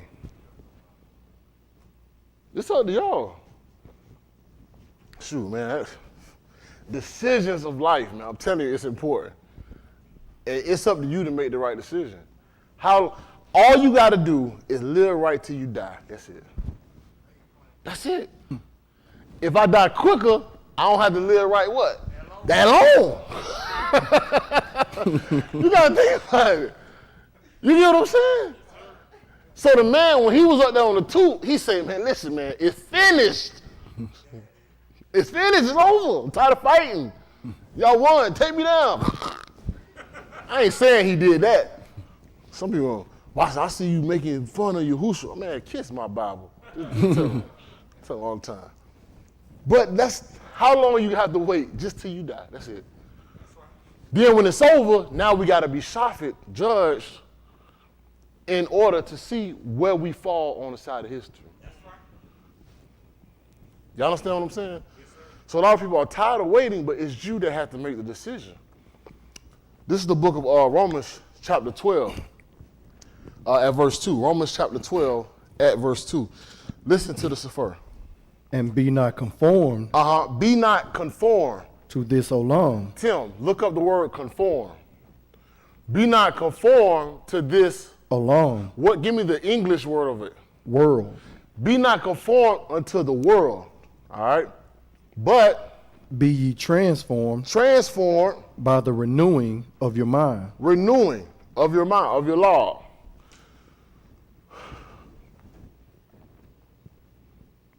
It's up to y'all. Shoot, man. Decisions of life, man. I'm telling you, it's important. It's up to you to make the right decision. All you got to do is live right till you die. That's it. That's it. If I die quicker, I don't have to live right what? That long. You got to think about it. You get what I'm saying? So the man, when he was up there on the tube, he said, man, listen, man, it's finished. It's finished, it's over. I'm tired of fighting. Y'all won, take me down. I ain't saying he did that. Some people, I see you making fun of Yahushua. Man, kiss my Bible. Tell him all the time. But that's how long you have to wait just till you die. That's it. Then when it's over, now we got to be shafted, judged, in order to see where we fall on the side of history. Y'all understand what I'm saying? So a lot of people are tired of waiting, but it's you that have to make the decision. This is the book of Romans chapter 12 at verse 2. Romans chapter 12 at verse 2. Listen to the Sefer. And be not conformed. Be not conformed. To this olam. Tim, look up the word conform. Be not conformed to this olam. What? Give me the English word of it. World. Be not conformed unto the world. All right? But be ye transformed. Transformed. By the renewing of your mind. Renewing of your mind, of your law.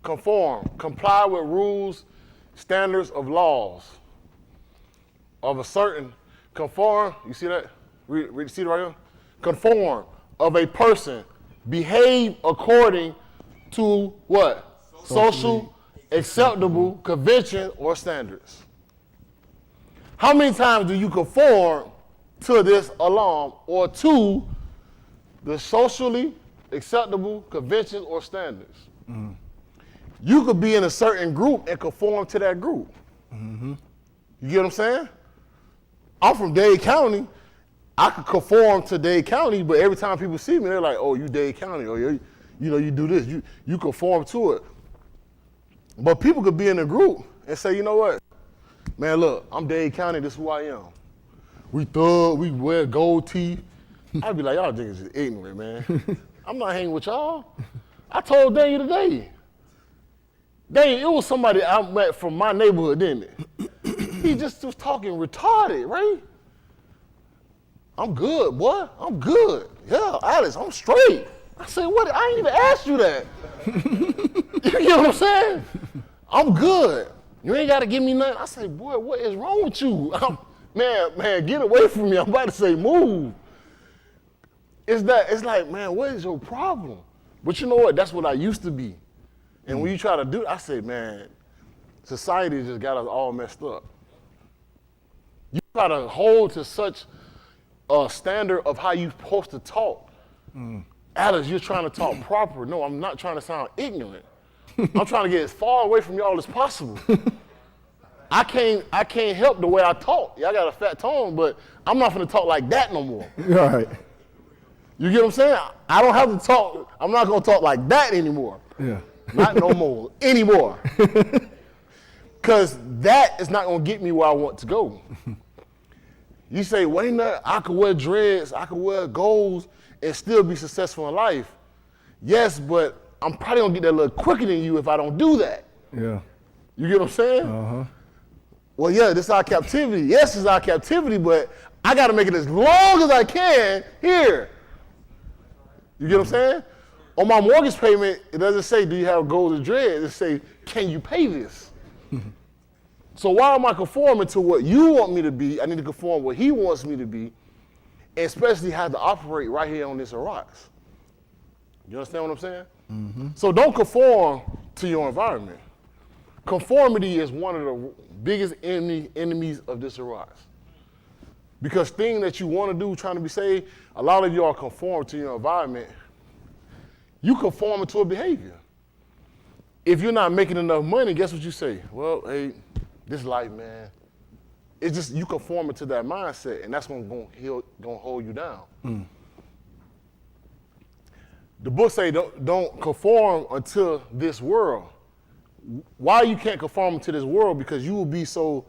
Conform. Comply with rules, standards of laws. Of a certain, conform, you see that? See it right here? Conform of a person. Behave according to what? Social acceptable convention or standards. How many times do you conform to this alarm or to the socially acceptable conventions or standards? Mm-hmm. You could be in a certain group and conform to that group. Mm-hmm. You get what I'm saying? I'm from Dade County. I could conform to Dade County, but every time people see me, they're like, "Oh, you Dade County," or you do this. You conform to it. But people could be in a group and say, "You know what, man? Look, I'm Dade County. This is who I am. We thug. We wear gold teeth." I'd be like, "Y'all niggas is ignorant, man. I'm not hanging with y'all." I told Daniel today. Daniel, it was somebody I met from my neighborhood, didn't it? He just was talking retarded, right? I'm good, boy. I'm good. Yeah, Alice, I'm straight. I said, what? I ain't even asked you that. You know what I'm saying? I'm good. You ain't got to give me nothing. I said, boy, what is wrong with you? Man, get away from me. I'm about to say move. It's like, man, what is your problem? But you know what? That's what I used to be. And when you try to do it, I say, man, society just got us all messed up. You try to hold to such a standard of how you're supposed to talk. Alice, you're trying to talk proper. No, I'm not trying to sound ignorant. I'm trying to get as far away from y'all as possible. I can't help the way I talk. Yeah, I got a fat tone, but I'm not gonna talk like that no more. Right. You get what I'm saying? I don't have to talk. I'm not gonna talk like that anymore. Yeah. Not no more anymore. Because that is not gonna get me where I want to go. You say, wait, I could wear dreads, I could wear golds, and still be successful in life. Yes, but I'm probably gonna get there a little quicker than you if I don't do that. Yeah. You get what I'm saying? Uh-huh. Well, yeah, this is our captivity. Yes, it's our captivity, but I gotta make it as long as I can here. You get what I'm saying? On my mortgage payment, it doesn't say, do you have gold or dreads? It say, can you pay this? So why am I conforming to what you want me to be? I need to conform what he wants me to be, and especially have to operate right here on this rocks. You understand what I'm saying? Mm-hmm. So don't conform to your environment. Conformity is one of the biggest enemies of this rocks. Because things that you want to do, trying to be saved, a lot of you are conformed to your environment. You conform to a behavior. If you're not making enough money, guess what you say? Well, hey, this life, man. It's just you conforming to that mindset, and that's what's gonna hold you down. Mm. The book say don't conform unto this world. Why you can't conform to this world? Because you will be so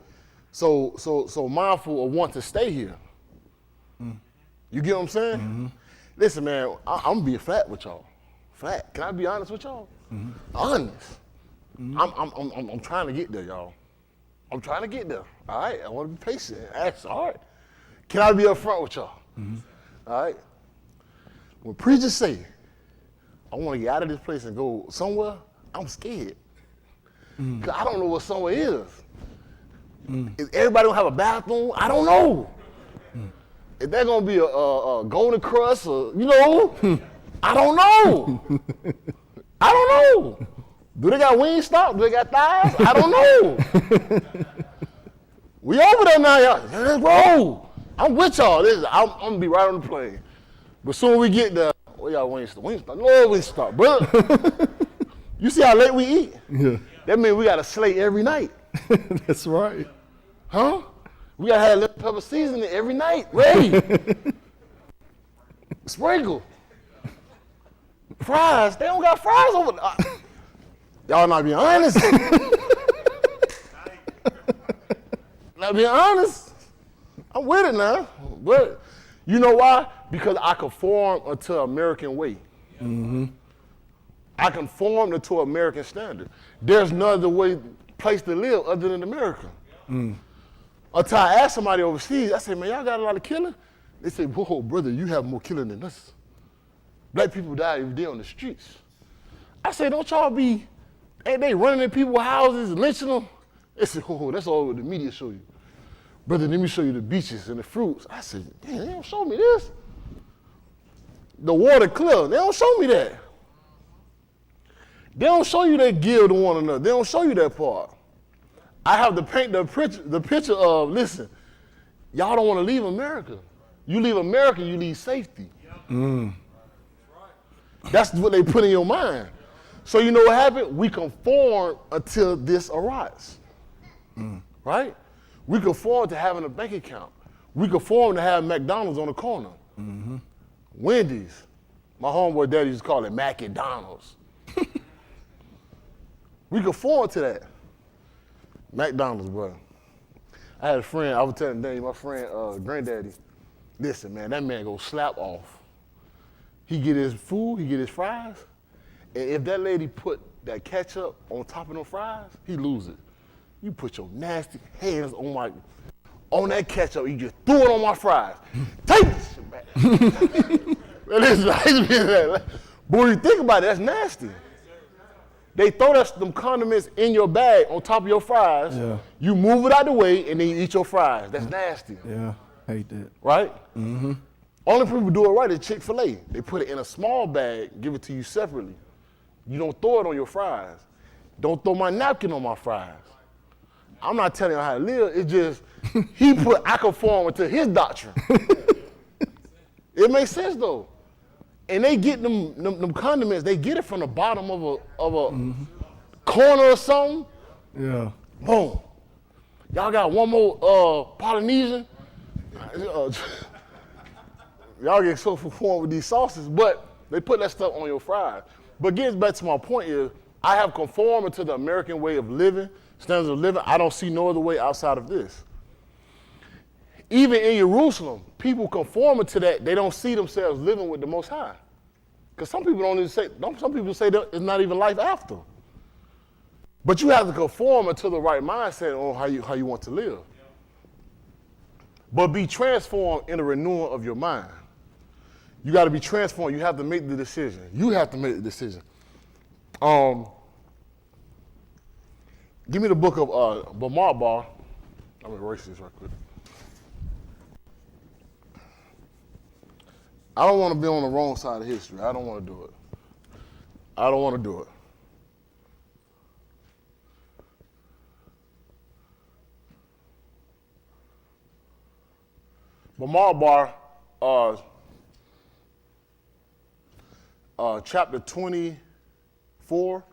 mindful of wanting to stay here. Mm. You get what I'm saying? Mm-hmm. Listen, man, I'm gonna be flat with y'all. Flat. Can I be honest with y'all? Mm-hmm. Honest. Mm-hmm. I'm trying to get there, y'all. I'm trying to get there. All right. I want to be patient. All right. Can I be upfront with y'all? Mm-hmm. All right. When preachers say, I want to get out of this place and go somewhere, I'm scared. Because I don't know what somewhere is. Is everybody gonna have a bathroom? I don't know. Is that gonna be a golden crust or I don't know. I don't know. Do they got wing stop? Do they got thighs? I don't know. We over there now, y'all. Let's roll. I'm with y'all. I'm gonna be right on the plane. But soon we get there, where y'all wing stop? Wing stop? No wing stop, brother. You see how late we eat? Yeah. That means we got a slate every night. That's right. Huh? We gotta have lemon pepper seasoning every night, ready. Sprinkle. Fries, they don't got fries over there. Y'all not being honest. Not being honest. I'm with it now. But you know why? Because I conform to American way. Mm-hmm. I conform to American standard. There's no other place to live other than America. Mm. Until I asked somebody overseas, I said, man, y'all got a lot of killing? They said, whoa, brother, you have more killing than us. Black people die every day on the streets. I said, don't y'all ain't they running in people's houses and lynching them? They said, oh, that's all the media show you. Brother, let me show you the beaches and the fruits. I said, damn, they don't show me this. The water clear, they don't show me that. They don't show you they give to one another. They don't show you that part. I have to paint the picture of, listen, y'all don't want to leave America. You leave America, you leave safety. Mm. That's what they put in your mind. So you know what happened? We conform until this arrives, right? We conform to having a bank account. We conform to having McDonald's on the corner. Mm-hmm. Wendy's. My homeboy daddy used to call it McDonald's. We conform to that. McDonald's, bro. I had a friend, I was telling Danny, my friend, granddaddy, listen, man, that man go slap off. He get his food, he get his fries, and if that lady put that ketchup on top of them fries, he lose it. You put your nasty hands on that ketchup, you just threw it on my fries. Take this shit back. But when you think about it, that's nasty. They throw them condiments in your bag on top of your fries. Yeah. You move it out the way, and then you eat your fries. That's nasty. Yeah, hate that. Right? Mm-hmm. Only people who do it right is Chick-fil-A. They put it in a small bag, give it to you separately. You don't throw it on your fries. Don't throw my napkin on my fries. I'm not telling you how to live. It's just, I conform to his doctrine. It makes sense, though. And they get them condiments, they get it from the bottom of a corner or something. Yeah. Boom. Y'all got one more Polynesian? Y'all get so conformed with these sauces, but they put that stuff on your fries. But getting back to my point is, I have conformed to the American way of living, standards of living. I don't see no other way outside of this. Even in Jerusalem, people conforming to that, they don't see themselves living with the Most High. Because some people some people say that it's not even life after. But you have to conform to the right mindset on how you want to live. But be transformed in the renewal of your mind. You got to be transformed. You have to make the decision. You have to make the decision. Give me the book of Bamar Bar. I'm going to erase this right quick. I don't want to be on the wrong side of history. I don't want to do it. I don't want to do it. Bamar Bar, chapter 24.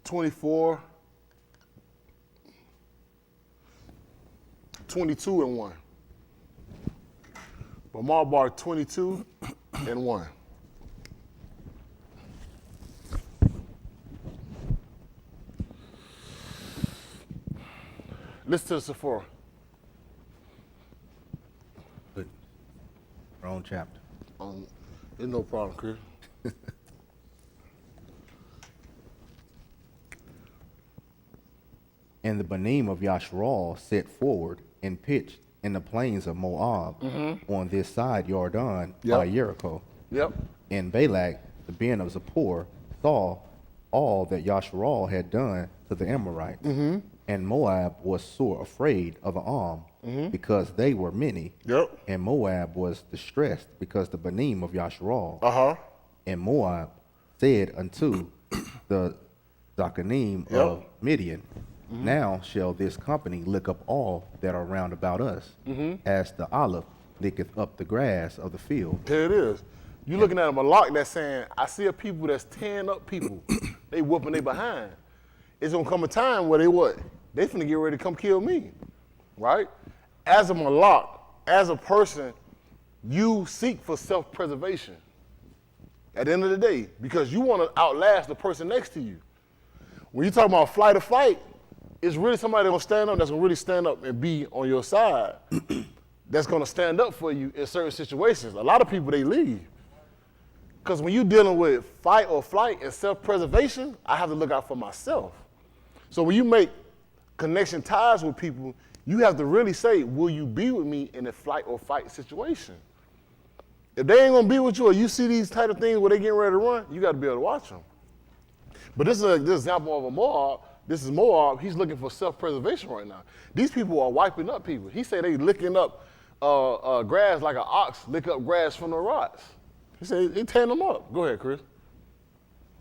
'24, 22 and 1. Bamar Bar 22 and 1. Listen to the Sephora. Good. Wrong chapter. There's no problem, Chris. And the Banim of Yashral set forward and pitched in the plains of Moab on this side Jordan by Jericho. Yep. And Balak, the Ben of Zippor, saw all that Yasharal had done to the Amorites. And Moab was sore afraid of the arm because they were many. Yep. And Moab was distressed because the Banim of Yasharal. Uh-huh. And Moab said unto the Zakanim of Midian, now shall this company lick up all that are round about us, as the olive licketh up the grass of the field. There it is. You looking at a Malak that's saying, I see a people that's tearing up people. They whooping they behind. It's gonna come a time where they what? They finna get ready to come kill me, right? As a Malak, as a person, you seek for self-preservation at the end of the day because you wanna outlast the person next to you. When you talk about flight or fight, it's really somebody gonna stand up that's gonna really stand up and be on your side. That's gonna stand up for you in certain situations. A lot of people, they leave. Because when you're dealing with fight or flight and self-preservation, I have to look out for myself. So when you make connection ties with people, you have to really say, will you be with me in a flight or fight situation? If they ain't gonna be with you or you see these type of things where they getting ready to run, you gotta be able to watch them. But this is an example of a Moab. This is Moab. He's looking for self-preservation right now. These people are wiping up people. He said they licking up grass like an ox lick up grass from the rocks. He said he tearing them up. Go ahead, Chris.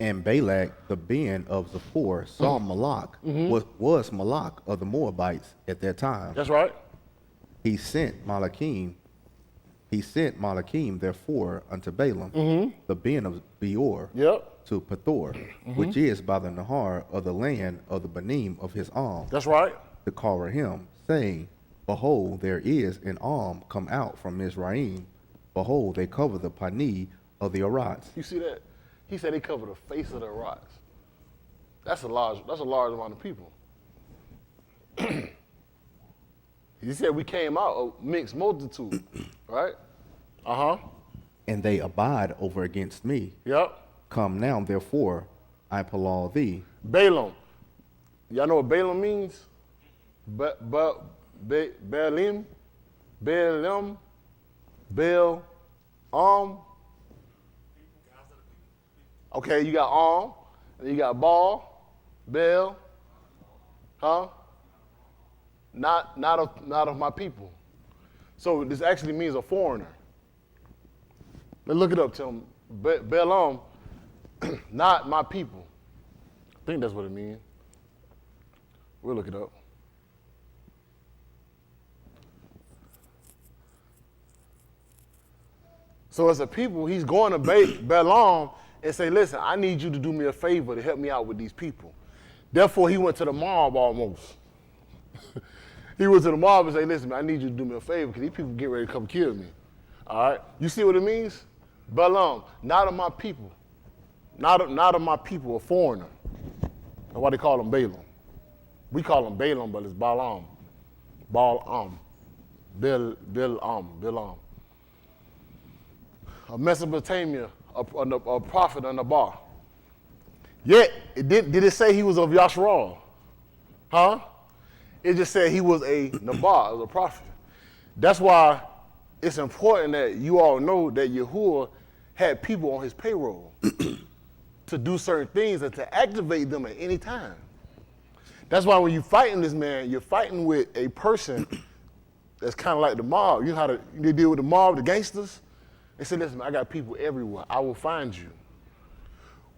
And Balak, the Ben of Zippor, saw Malak, was Malak of the Moabites at that time. That's right. He sent Malakim, therefore unto Balaam, the Ben of Beor, to Pethor, which is by the Nahar of the land of the Banim of his arm. That's right. To call him, saying, behold, there is an arm come out from Mizraim. Behold, they cover the Pani of the Arats. You see that? He said they cover the face of the rocks. That's a large amount of people. He said we came out a mixed multitude, right? Uh-huh. And they abide over against me. Yep. Come now, therefore, I palal thee. Balaam. Y'all know what Balaam means? Baalim? Balaam? Baal? Okay, you got and you got Baal, Baal, huh? Not of my people. So this actually means a foreigner. Let's look it up, Tim. Balaam, not my people. I think that's what it means. We'll look it up. So as a people, he's going to Balaam and say, listen, I need you to do me a favor to help me out with these people. Therefore, he went to the mob almost. He went to the mob and said, listen, man, I need you to do me a favor because these people get ready to come kill me. All right? You see what it means? Balaam, not of my people. Not of my people, a foreigner. That's why they call him Balaam. We call him Balaam, but it's Balaam. Balaam. Balaam. Of Mesopotamia, a prophet and a bar. Yet, did it say he was of Yasharal? Huh? It just said he was a Nabar, a prophet. That's why it's important that you all know that Yahuwah had people on his payroll to do certain things and to activate them at any time. That's why when you're fighting this man, you're fighting with a person that's kind of like the mob. You know how they deal with the mob, the gangsters? They said, listen, I got people everywhere. I will find you.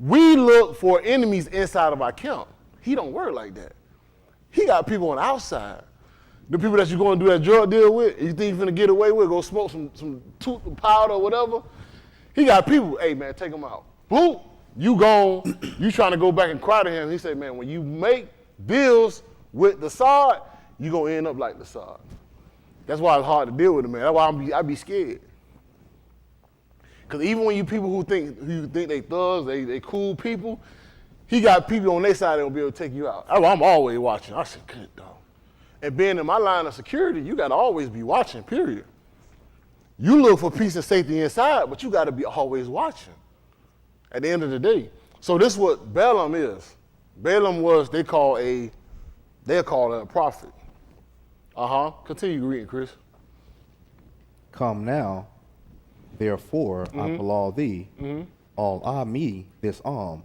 We look for enemies inside of our camp. He don't work like that. He got people on the outside. The people that you're going to do that drug deal with, you think you're going to get away with, go smoke some powder or whatever. He got people, hey, man, take them out. Boom, you gone. You trying to go back and cry to him. He said, man, when you make deals with the Sod, you're going to end up like the Sod. That's why it's hard to deal with him, man. That's why I be scared. Because even when you people who think they thugs, they cool people, he got people on their side that will be able to take you out. I'm always watching. I said, good dog. And being in my line of security, you got to always be watching, period. You look for peace and safety inside, but you got to be always watching at the end of the day. So this is what Balaam is. Balaam was, they call a prophet. Continue reading, Chris. Come now, therefore, I palal thee, all me this arm,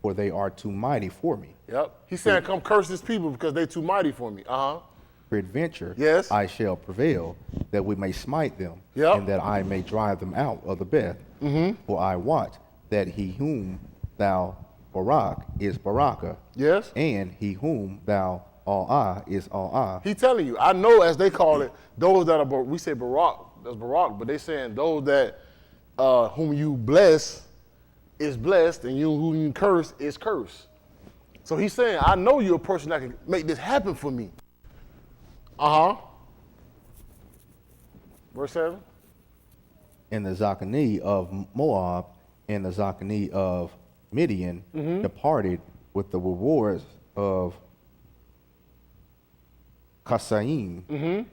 for they are too mighty for me. Yep. He's saying, come curse his people because they too mighty for me. Peradventure, yes, I shall prevail, that we may smite them, yep, and that I may drive them out of the beth. For I wot that he whom thou Barak is Baraka, yes, and he whom thou All-Ah is All-Ah. He telling you, I know, as they call it, those that are, we say Barak, that's Barak, but they saying those that whom you bless is blessed, and you whom you curse is cursed. So he's saying, I know you're a person that can make this happen for me. Verse 7. And the Zakani of Moab and the Zakani of Midian departed with the rewards of Kasaim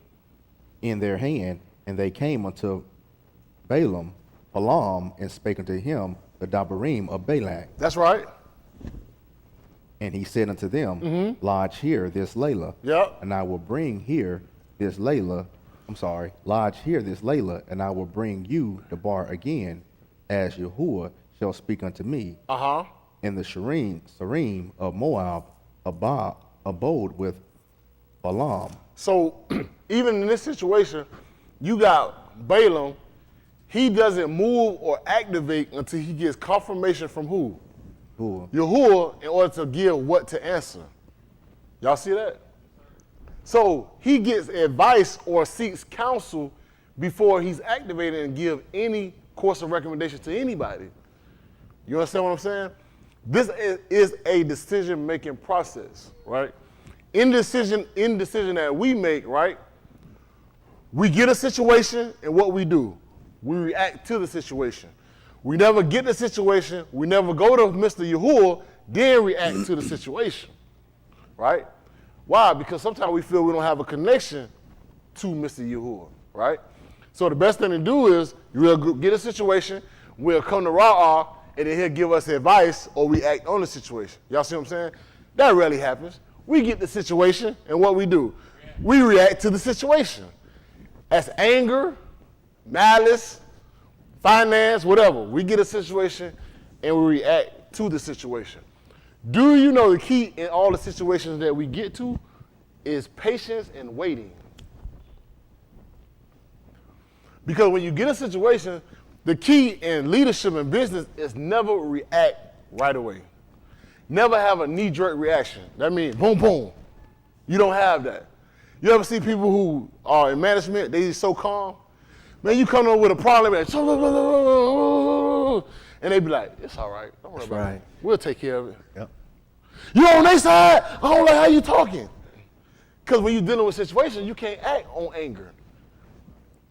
in their hand, and they came unto Balaam, and spake unto him the Dabarim of Balak. That's right. And he said unto them, lodge here this Layla, and I will bring here this Layla. Lodge here this Layla, and I will bring you the bar again, as Yahuwah shall speak unto me. And the Sarim of Moab abode with Balaam. So even in this situation, you got Balaam. He doesn't move or activate until he gets confirmation from who? Yahuwah, in order to give what to answer. Y'all see that? So he gets advice or seeks counsel before he's activated and give any course of recommendation to anybody. You understand what I'm saying? This is a decision-making process, right? In decision that we make, right? We get a situation, and what we do, we react to the situation. We never get the situation, we never go to Mr. Yahuwah, then react to the situation, right? Why? Because sometimes we feel we don't have a connection to Mr. Yahuwah, right? So the best thing to do is we'll get a situation, we'll come to Ra'ah, and then he'll give us advice or we act on the situation. Y'all see what I'm saying? That rarely happens. We get the situation, and what we do? We react to the situation. That's anger, malice, finance, whatever. We get a situation and we react to the situation. Do you know the key in all the situations that we get to is patience and waiting? Because when you get a situation, the key in leadership and business is never react right away. Never have a knee-jerk reaction. That means boom, boom. You don't have that. You ever see people who are in management, they just so calm? Man, you come up with a problem and they be like, it's all right. Don't worry about it. We'll take care of it. Yep. You on their side? I don't like how you talking. Because when you're dealing with situations, you can't act on anger.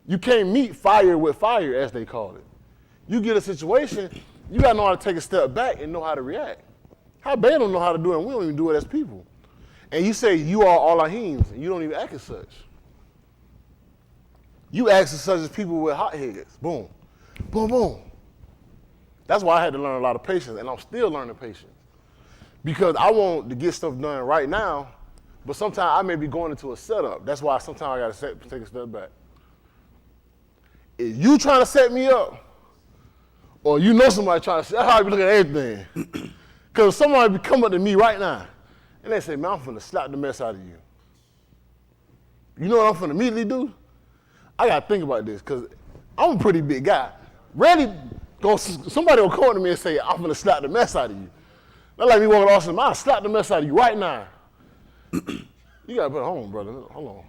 You can't meet fire with fire, as they call it. You get a situation, you got to know how to take a step back and know how to react. How bad don't know how to do it, and we don't even do it as people. And you say you are Elohims, and you don't even act as such. You act as such as people with hot heads. Boom, boom, boom. That's why I had to learn a lot of patience, and I'm still learning patience. Because I want to get stuff done right now, but sometimes I may be going into a setup. That's why sometimes I got to take a step back. If you trying to set me up, or you know somebody trying to set, that's how I be looking at everything. Because somebody come up to me right now, and they say, man, I'm finna slap the mess out of you. You know what I'm finna immediately do? I gotta think about this, because I'm a pretty big guy. Rarely, somebody will come up to me and say, I'm finna slap the mess out of you. Not like me walking off and I'll slap the mess out of you right now. You gotta put, hold on, brother, hold on.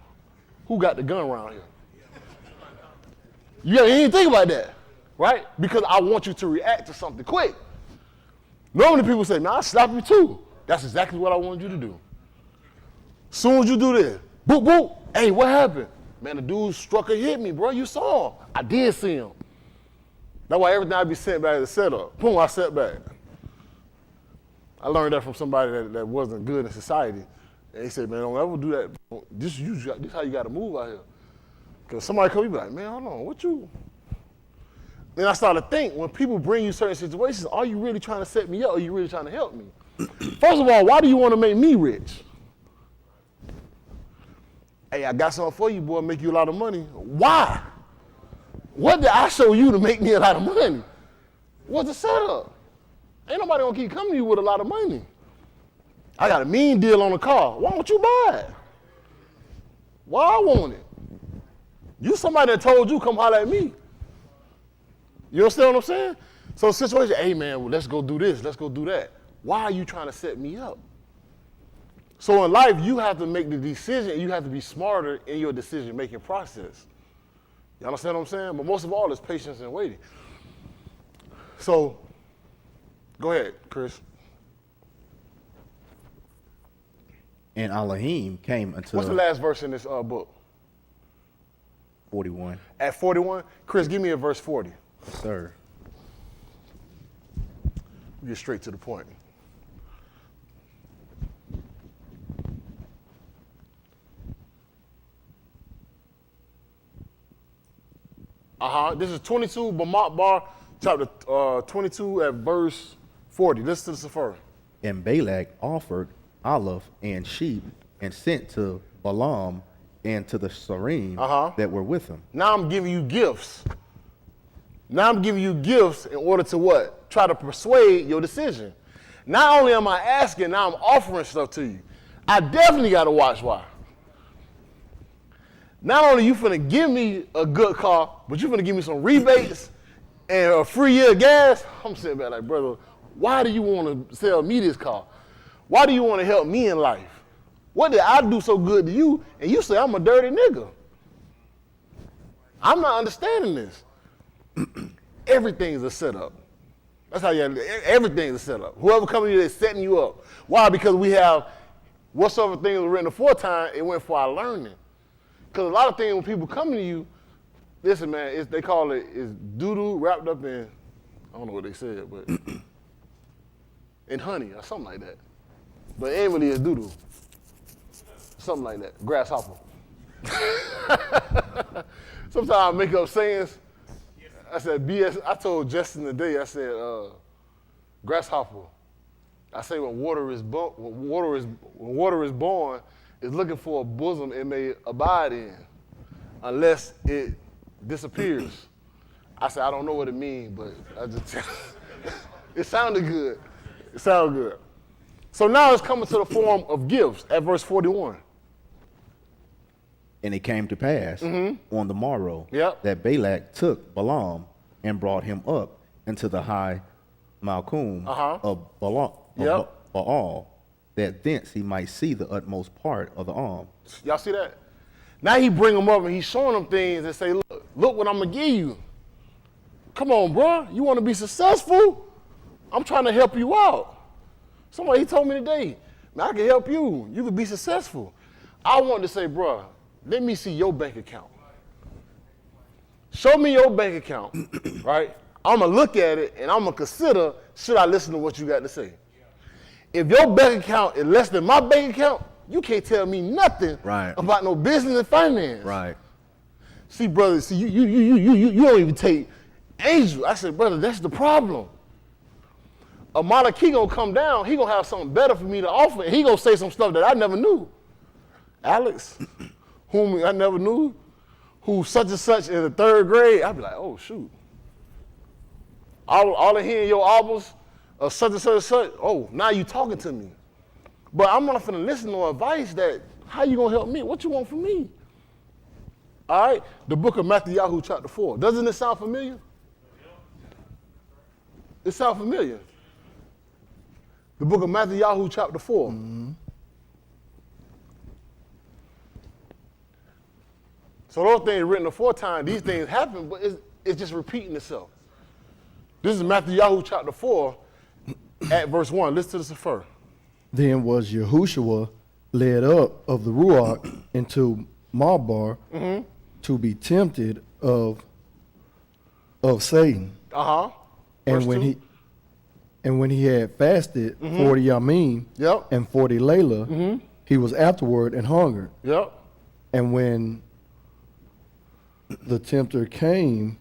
Who got the gun around here? You ain't think about that, right? Because I want you to react to something quick. Normally people say, man, I'll slap you too. That's exactly what I want you to do. Soon as you do this, boop, boop, hey, what happened? Man, the dude struck and hit me, bro. You saw him. I did see him. That's why everything I be sent back to set up. Boom, I set back. I learned that from somebody that wasn't good in society. And he said, man, don't ever do that. This is how you got to move out here. Because somebody come, you be like, man, hold on, what you? Then I started to think, when people bring you certain situations, are you really trying to set me up or are you really trying to help me? First of all, why do you want to make me rich? Hey, I got something for you, boy, make you a lot of money. Why? What did I show you to make me a lot of money? What's the setup? Ain't nobody gonna keep coming to you with a lot of money. I got a mean deal on a car. Why don't you buy it? Why I want it? You somebody that told you come holler at me. You understand what I'm saying? So situation, hey man, well, let's go do this, let's go do that. Why are you trying to set me up? So in life, you have to make the decision, you have to be smarter in your decision-making process. You understand what I'm saying? But most of all, it's patience and waiting. So, go ahead, Chris. And Elohim came unto... What's the last verse in this book? 41. At 41? Chris, give me a verse 40. Yes, sir. We'll get straight to the point. This is 22, Bamat Bar, chapter 22 at verse 40. Listen to the Sephora. And Balak offered olive and sheep and sent to Balaam and to the Sarim that were with him. Now I'm giving you gifts. Now I'm giving you gifts in order to what? Try to persuade your decision. Not only am I asking, now I'm offering stuff to you. I definitely got to watch why. Not only you finna give me a good car, but you finna give me some rebates and a free year of gas. I'm sitting back like, brother, why do you want to sell me this car? Why do you want to help me in life? What did I do so good to you? And you say I'm a dirty nigga. I'm not understanding this. Everything's a setup. That's how everything's a setup. Whoever comes to you, they're setting you up. Why? Because we have whatsoever things were written aforetime, it went for our learning. Because a lot of things when people come to you, listen, man, they call it is doo-doo wrapped up in, I don't know what they said, but in honey or something like that. But it ain't really is doo-doo. Something like that, grasshopper. Sometimes I make up sayings. I said BS. I told Justin today, I said grasshopper. I say when water is born, it's looking for a bosom it may abide in, unless it disappears. I said I don't know what it means, but I just it sounded good. It sounded good. So now it's coming to the form of gifts at verse 41. And it came to pass on the morrow that Balak took Balaam and brought him up into the high Malchum of Baal, that thence he might see the utmost part of the arm. Y'all see that? Now he bring him up and he's showing them things and say, look what I'm gonna give you. Come on, bro. You want to be successful? I'm trying to help you out. Somebody he told me today, man, I can help you. You can be successful. I wanted to say, bro, let me see your bank account. Show me your bank account, right? I'm going to look at it and I'm going to consider, should I listen to what you got to say? If your bank account is less than my bank account, you can't tell me nothing about no business and finance. Right. See, brother, you don't even take angel. I said, brother, that's the problem. A monarchy gonna come down, he gonna have something better for me to offer, and he gonna say some stuff that I never knew. Alex, whom I never knew, who such and such in the 3rd grade, I'd be like, oh shoot. All of hearing your albums of such and such and such, oh, now you talking to me. But I'm not finna listen to advice that, how you gonna help me? What you want from me? All right, the book of Matthew chapter 4. Doesn't it sound familiar? It sound familiar. The book of Matthew chapter 4. Mm-hmm. So those things written aforetime, these things happen, but it's just repeating itself. This is Matthew chapter 4 at verse 1. Listen to this first. Then was Yahushua led up of the Ruach into Marbar to be tempted of Satan. And when he had fasted 40 yamim and 40 layla, he was afterward and hungered. And when the tempter came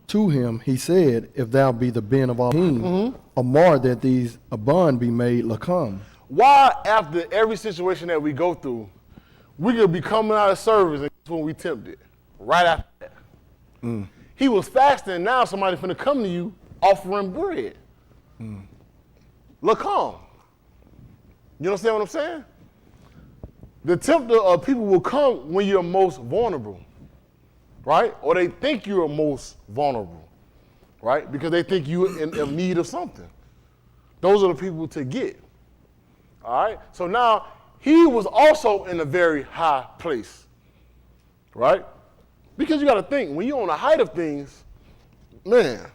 to him, he said, if thou be the Ben of Elohim, Amar that these abun be made lakam. Why after every situation that we go through, we could be coming out of service and that's when we tempted? Right after that. He was fasting, now somebody finna come to you offering bread. look calm. You understand what I'm saying? The tempter of people will come when you're most vulnerable, right? Or they think you're most vulnerable, right? Because they think you're in need of something. Those are the people to get, all right? So now, he was also in a very high place, right? Because you got to think, when you're on the height of things, man.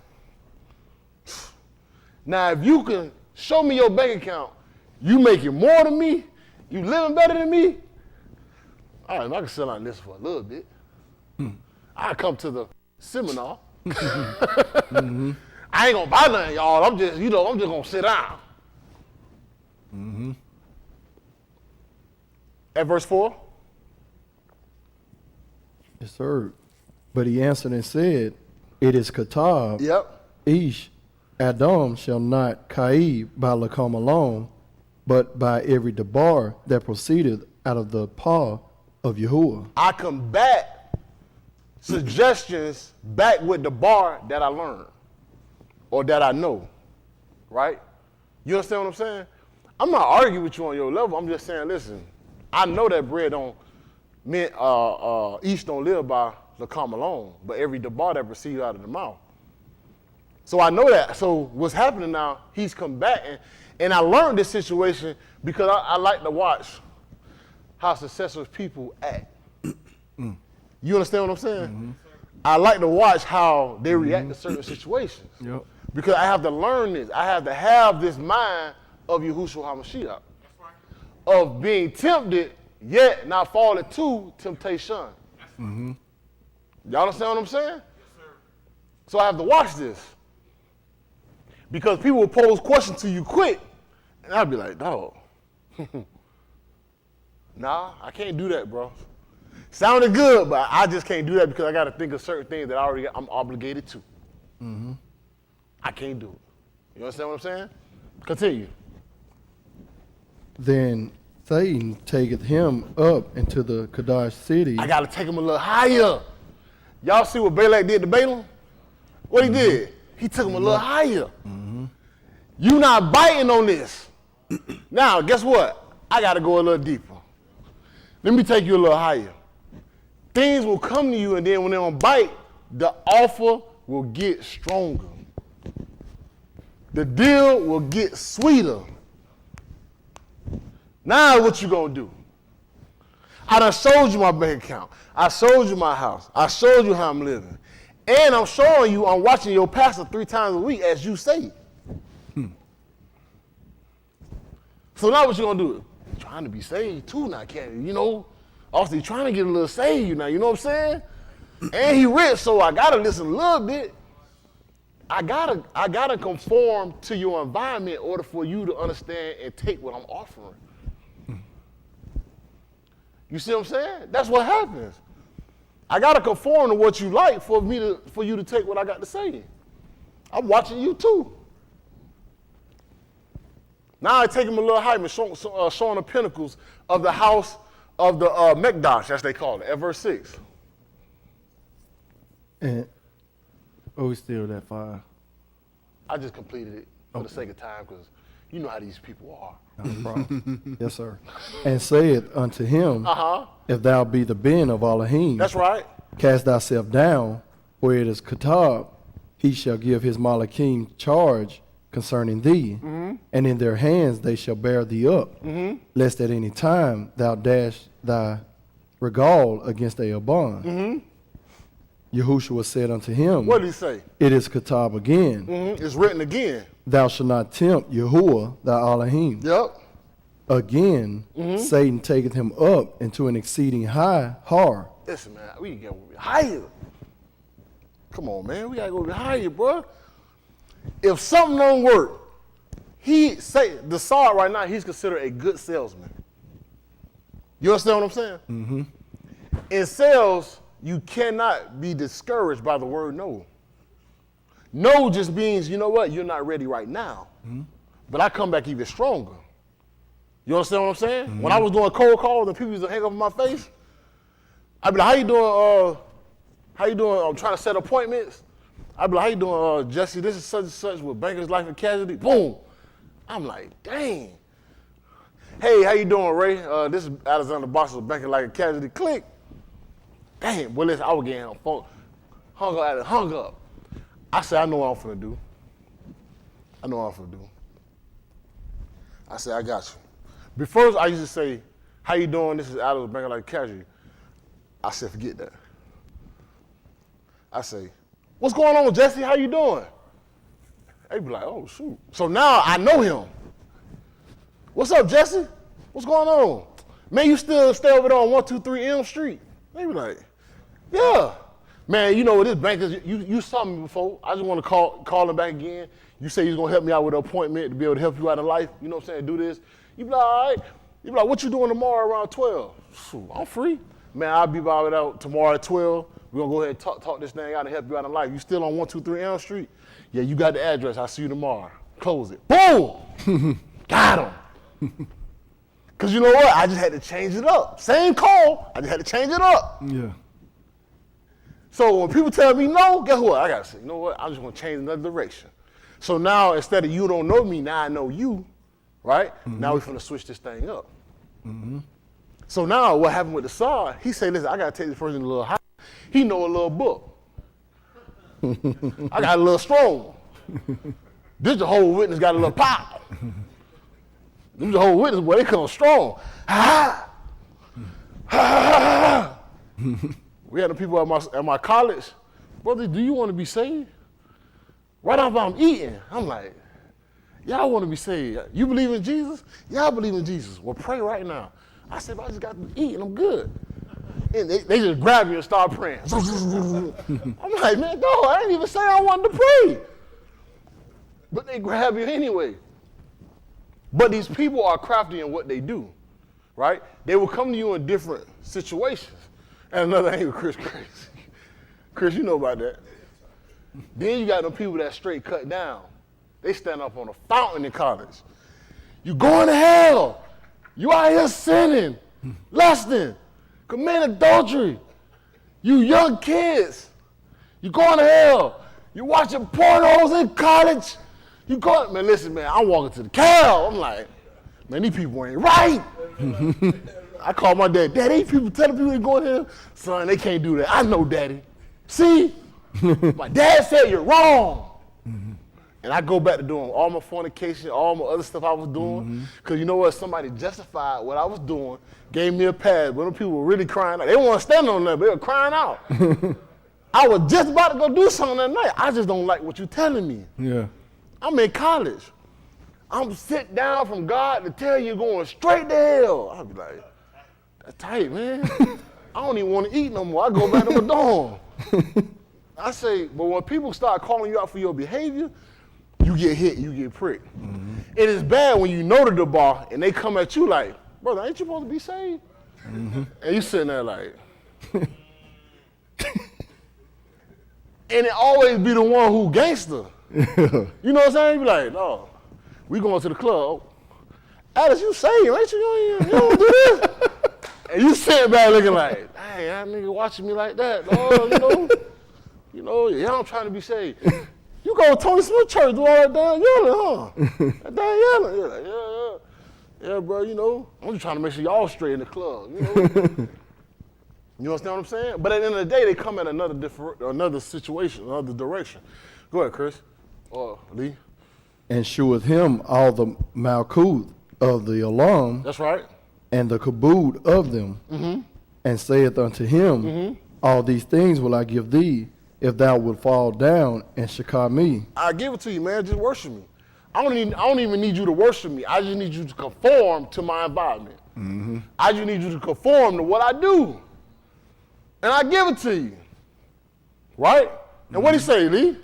Now, if you can show me your bank account, you making more than me, you living better than me, all right, I can sell on this for a little bit. I come to the seminar. Mm-hmm. I ain't gonna buy nothing, y'all. I'm just gonna sit down. Mm-hmm. At verse 4. Yes, sir. But he answered and said, it is Katab. Yep. Ish, Adam shall not Kaib by Lakam alone, but by every debar that proceeded out of the paw of Yahuwah. I combat suggestions back with the bar that I learned or that I know, right? You understand what I'm saying? I'm not arguing with you on your level. I'm just saying, listen, I know that bread don't mean each don't live by the come alone, but every debar that proceeds out of the mouth. So I know that. So what's happening now, he's combating, and I learned this situation because I like to watch how successful people act. You understand what I'm saying? Mm-hmm. I like to watch how they react to certain situations. Yep. Because I have to learn this. I have to have this mind of Yahushua HaMashiach. Of being tempted, yet not falling to temptation. Mm-hmm. Y'all understand what I'm saying? Yes, sir. So I have to watch this. Because people will pose questions to you quick, and I'll be like, dog. Nah, I can't do that, bro. Sounded good, but I just can't do that because I got to think of certain things that I'm obligated to. Mm-hmm. I can't do it. You understand what I'm saying? Continue. Then Satan taketh him up into the Kadesh city. I got to take him a little higher. Y'all see what Balak did to Balaam? What he did? He took him a little higher. Mm-hmm. You not biting on this. Now, guess what? I got to go a little deeper. Let me take you a little higher. Things will come to you, and then when they don't bite, the offer will get stronger. The deal will get sweeter. Now what you gonna do? I done showed you my bank account. I showed you my house. I showed you how I'm living. And I'm showing you I'm watching your pastor 3 times a week as you say. So now what you gonna do? You're trying to be saved too now, Candy. You know, also you're trying to get a little saved now, you know what I'm saying? And he rich, so I gotta listen a little bit. I gotta conform to your environment in order for you to understand and take what I'm offering. You see what I'm saying? That's what happens. I gotta conform to what you like for you to take what I got to say. I'm watching you too. Now I take him a little higher, showing the pinnacles of the house of the Mekdash, as they call it, at verse 6. And we still that far. I just completed it for the sake of time because you know how these people are. No problem. Yes, sir. And said unto him, if thou be the Ben of Elohim, that's right. Cast thyself down, where it is Katab, he shall give his Malachim charge concerning thee, and in their hands they shall bear thee up, lest at any time thou dash thy regal against a bond. Yahushua said unto him, what did he say? It is Katab again. It's written again. Thou shalt not tempt Yahuwah thy Elohim. Yep. Again, Satan taketh him up into an exceeding high har. Listen, man, we can get higher. Come on, man, we gotta go higher, bro. If something don't work, the Saul right now, he's considered a good salesman. You understand what I'm saying? In sales, you cannot be discouraged by the word no. No just means, you know what, you're not ready right now. But I come back even stronger. You understand what I'm saying? When I was doing cold calls and people used to hang up in my face, I'd be like, how you doing? How you doing? I'm trying to set appointments. I'd be like, how you doing, Jesse? This is such and such with Bankers Life and Casualty. Boom. I'm like, dang. Hey, how you doing, Ray? This is Alexander Boxer banking like a casualty. Click. Damn, well, listen, I was getting hung up. I said, I know what I'm finna do. I said, I got you. But first, I used to say, how you doing? This is Alex banking like a casualty. I said, forget that. I say, what's going on, Jesse? How you doing? They be like, oh, shoot. So now I know him. What's up, Jesse? What's going on? Man, you still stay over there on 123 Elm Street? They be like, yeah. Man, you know what this bank is, you saw me before. I just want to call him back again. You say you're going to help me out with an appointment to be able to help you out in life. You know what I'm saying? Do this. You be like, all right. You be like, what you doing tomorrow around 12? Shoot, I'm free. Man, I'll be by out tomorrow at 12. We're going to go ahead and talk this thing out and help you out in life. You still on 123 Elm Street? Yeah, you got the address. I'll see you tomorrow. Close it. Boom! Got him. Because you know what? I just had to change it up. Same call. I just had to change it up. Yeah. So when people tell me no, guess what? I got to say, you know what? I'm just going to change another direction. So now instead of you don't know me, now I know you, right? Mm-hmm. Now we're going to switch this thing up. Mm-hmm. So now what happened with the Saw, he said, listen, I got to take this person a little high. He know a little book. I got a little strong. This Jehovah's Witness got a little pop. This Jehovah's Witness, boy, they come strong. Ha ha ha. We had the people at my college. Brother, do you want to be saved? Right after I'm eating, I'm like, y'all want to be saved. You believe in Jesus? Yeah, I believe in Jesus. Well, pray right now. I said, but I just got to eat and I'm good. And they just grab me and start praying. I'm like, man, no, I didn't even say I wanted to pray. But they grab you anyway. But these people are crafty in what they do, right? They will come to you in different situations. And another angle, Chris crazy. Chris, you know about that. Then you got them people that straight cut down. They stand up on a fountain in college. You going to hell. You out here sinning, lusting, committing adultery. You young kids. You going to hell. You watching pornos in college. You going, man, listen, man, I'm walking to the cow. I'm like, man, these people ain't right. I call my dad, Daddy, people telling people they going here. Son, they can't do that. I know, Daddy. See? My dad said you're wrong. And I go back to doing all my fornication, all my other stuff I was doing. Because you know what? Somebody justified what I was doing, gave me a pass. But them people were really crying out. They didn't want to stand on that, but they were crying out. I was just about to go do something that night. I just don't like what you're telling me. Yeah. I'm in college. I'm sitting down from God to tell you going straight to hell. I'll be like, that's tight, man. I don't even want to eat no more. I go back to my dorm. I say, but when people start calling you out for your behavior, you get hit, you get pricked. It is bad when you know the bar and they come at you like, brother, ain't you supposed to be saved? And you sitting there like, and it always be the one who gangster. You know what I'm saying? You be like, no, we going to the club. Alice, you saved, ain't you? You don't do this. And you sitting back looking like, hey, that nigga watching me like that. Oh, yeah, I'm trying to be saved. You go to Tony Smith Church, do all that damn yelling, huh? That damn yelling. You're like, yeah, bro, I'm just trying to make sure y'all straight in the club, You understand what I'm saying? But at the end of the day, they come at another situation, another direction. Go ahead, Chris. Or Lee. And sheweth him all the malkuth of the alarm. That's right. And the kabod of them. And saith unto him, all these things will I give thee, if thou wilt fall down and shakar me. I give it to you, man. Just worship me. I don't even need you to worship me. I just need you to conform to my environment. I just need you to conform to what I do. And I give it to you. Right? And what did he say, Lee?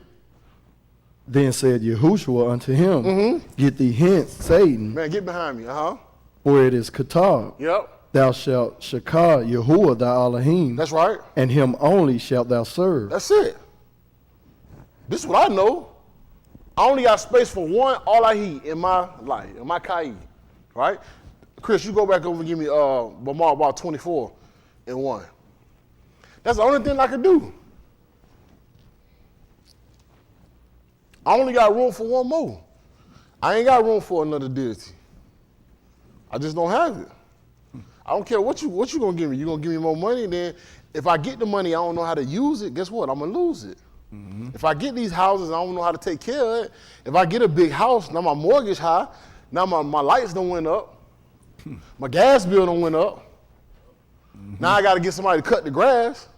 Then said Yahushua unto him, get thee hence, Satan. Man, get behind me, For it is Katar. Yep. Thou shalt shakar Yahuwah thy Elohim. That's right. And him only shalt thou serve. That's it. This is what I know. I only got space for one Elohim in my life, in my Kai. Right? Chris, you go back over and give me Bamar about 24 and 1. That's the only thing I can do. I only got room for one more. I ain't got room for another deity. I just don't have it. I don't care what you gonna give me. You gonna give me more money, then if I get the money, I don't know how to use it, guess what? I'm gonna lose it. If I get these houses, I don't know how to take care of it. If I get a big house, now my mortgage high, now my lights done went up, my gas bill done went up. Now I gotta get somebody to cut the grass.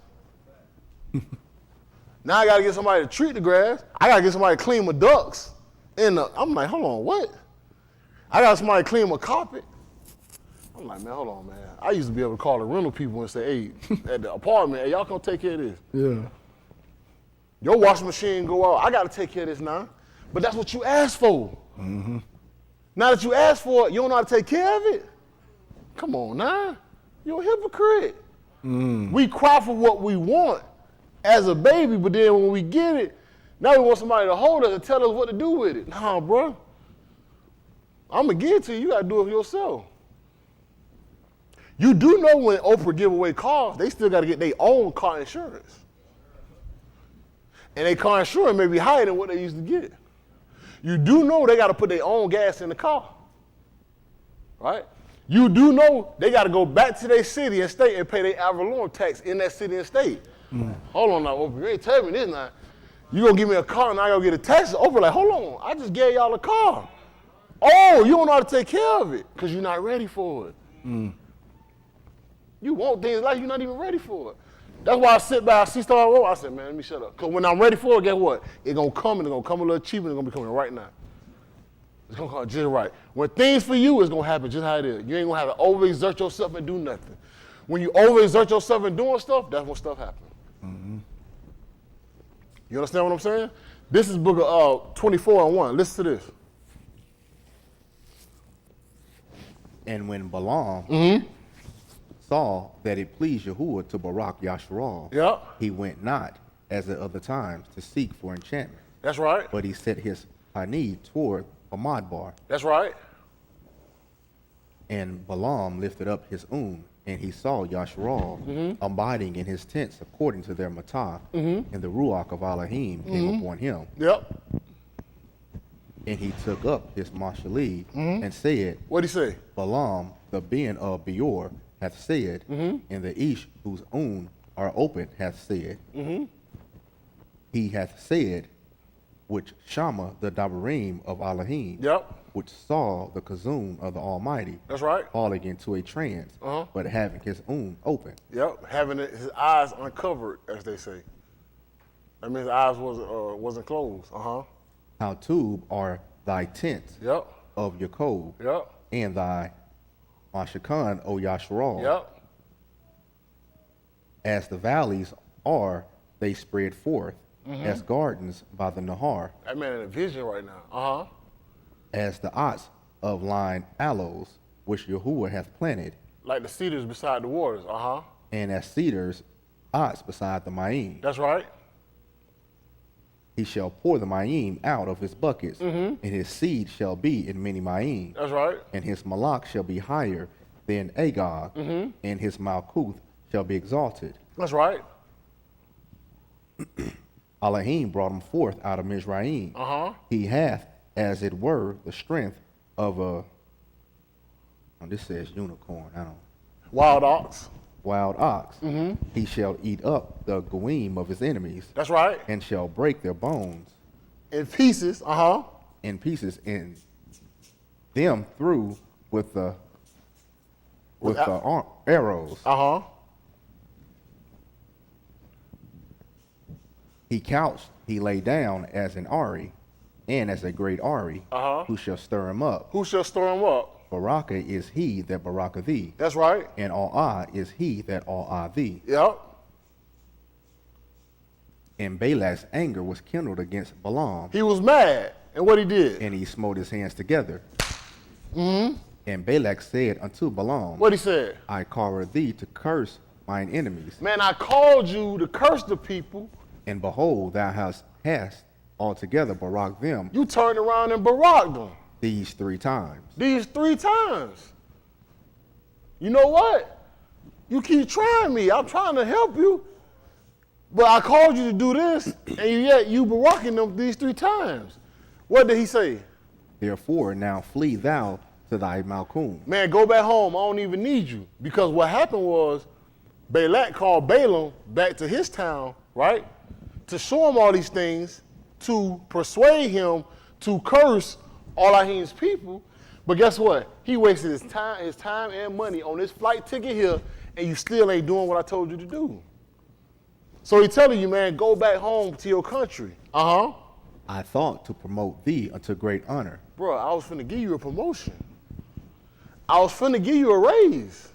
Now I gotta get somebody to treat the grass. I gotta get somebody to clean my ducts. I'm like, hold on, what? I got somebody to clean my carpet. I'm like, man, hold on, man. I used to be able to call the rental people and say, hey, at the apartment, hey, y'all come take care of this. Yeah. Your washing machine go out, I gotta take care of this now. But that's what you asked for. Mm-hmm. Now that you asked for it, you don't know how to take care of it? Come on now, you're a hypocrite. We cry for what we want as a baby, but then when we get it, now we want somebody to hold us and tell us what to do with it. Nah, bro. I'm gonna give it to you, you gotta do it for yourself. You do know when Oprah give away cars, they still gotta get their own car insurance. And their car insurance may be higher than what they used to get. You do know they gotta put their own gas in the car, right? You do know they gotta go back to their city and state and pay their ad valorem tax in that city and state. Hold on now, Oprah, you ain't telling me this now. You gonna give me a car and I gotta get a tax? Oprah like, hold on, I just gave y'all a car. Oh, you don't know how to take care of it because you're not ready for it. You want things like you're not even ready for it. That's why I sit back, I see stuff, I said, man, let me shut up. Because when I'm ready for it, guess what? It's going to come, and it's going to come a little cheaper, and it's going to be coming right now. It's going to come just right. When things for you, it's going to happen just how it is. You ain't going to have to overexert yourself and do nothing. When you overexert yourself and doing stuff, that's when stuff happens. You understand what I'm saying? This is book of 24:1. Listen to this. And when Balaam saw that it pleased Yahuwah to Barak Yasharal, he went not, as at other times, to seek for enchantment. That's right. But he set his panid toward Hamadbar. That's right. And Balaam lifted up his and he saw Yasharal abiding in his tents according to their matah, and the ruach of Elohim came upon him. And he took up his mashali and said, what'd he say? Balaam, the ben of Beor, hath said, and the Ish whose are open hath said, he hath said, which Shama the Dabarim of Elohim, which saw the Kazum of the Almighty, that's right, falling into a trance, but having his open. Having his eyes uncovered, as they say. That means his eyes wasn't closed. How tube are thy tents of Jacob, and thy Mashakan, O Yasharal. As the valleys are, they spread forth, as gardens by the Nahar. That man in a vision right now. As the ots of line aloes, which Yahuwah hath planted. Like the cedars beside the waters. And as cedars, ots beside the Ma'im. That's right. He shall pour the Ma'im out of his buckets, and his seed shall be in many Ma'im. That's right. And his Malak shall be higher than Agag, and his Malkuth shall be exalted. That's right. Elohim brought him forth out of Mizraim. He hath, as it were, the strength of a, this says unicorn, I don't. Wild ox. Wild ox. He shall eat up the goyim of his enemies. That's right. And shall break their bones. In pieces, In pieces, and them through with the arrows. He couched, he lay down as an Ari, and as a great Ari, who shall stir him up. Who shall stir him up? Baraka is he that Baraka thee. That's right. And All-Ah is he that All-Ah thee. And Balak's anger was kindled against Balaam. He was mad, and what he did? And he smote his hands together. And Balak said unto Balaam, what he said? I call thee to curse mine enemies. Man, I called you to curse the people. And behold, thou hast altogether barak them. You turned around and baraked them. These 3 times. These 3 times. You know what? You keep trying me. I'm trying to help you. But I called you to do this, and yet you baraking them these 3 times. What did he say? Therefore, now flee thou to thy Malkum. Man, go back home. I don't even need you. Because what happened was, Balak called Balaam back to his town, right? To show him all these things, to persuade him to curse Elohim's people. But guess what? He wasted his time and money on this flight ticket here, and you still ain't doing what I told you to do. So he telling you, man, go back home to your country. I thought to promote thee unto great honor. Bro, I was finna give you a promotion. I was finna give you a raise.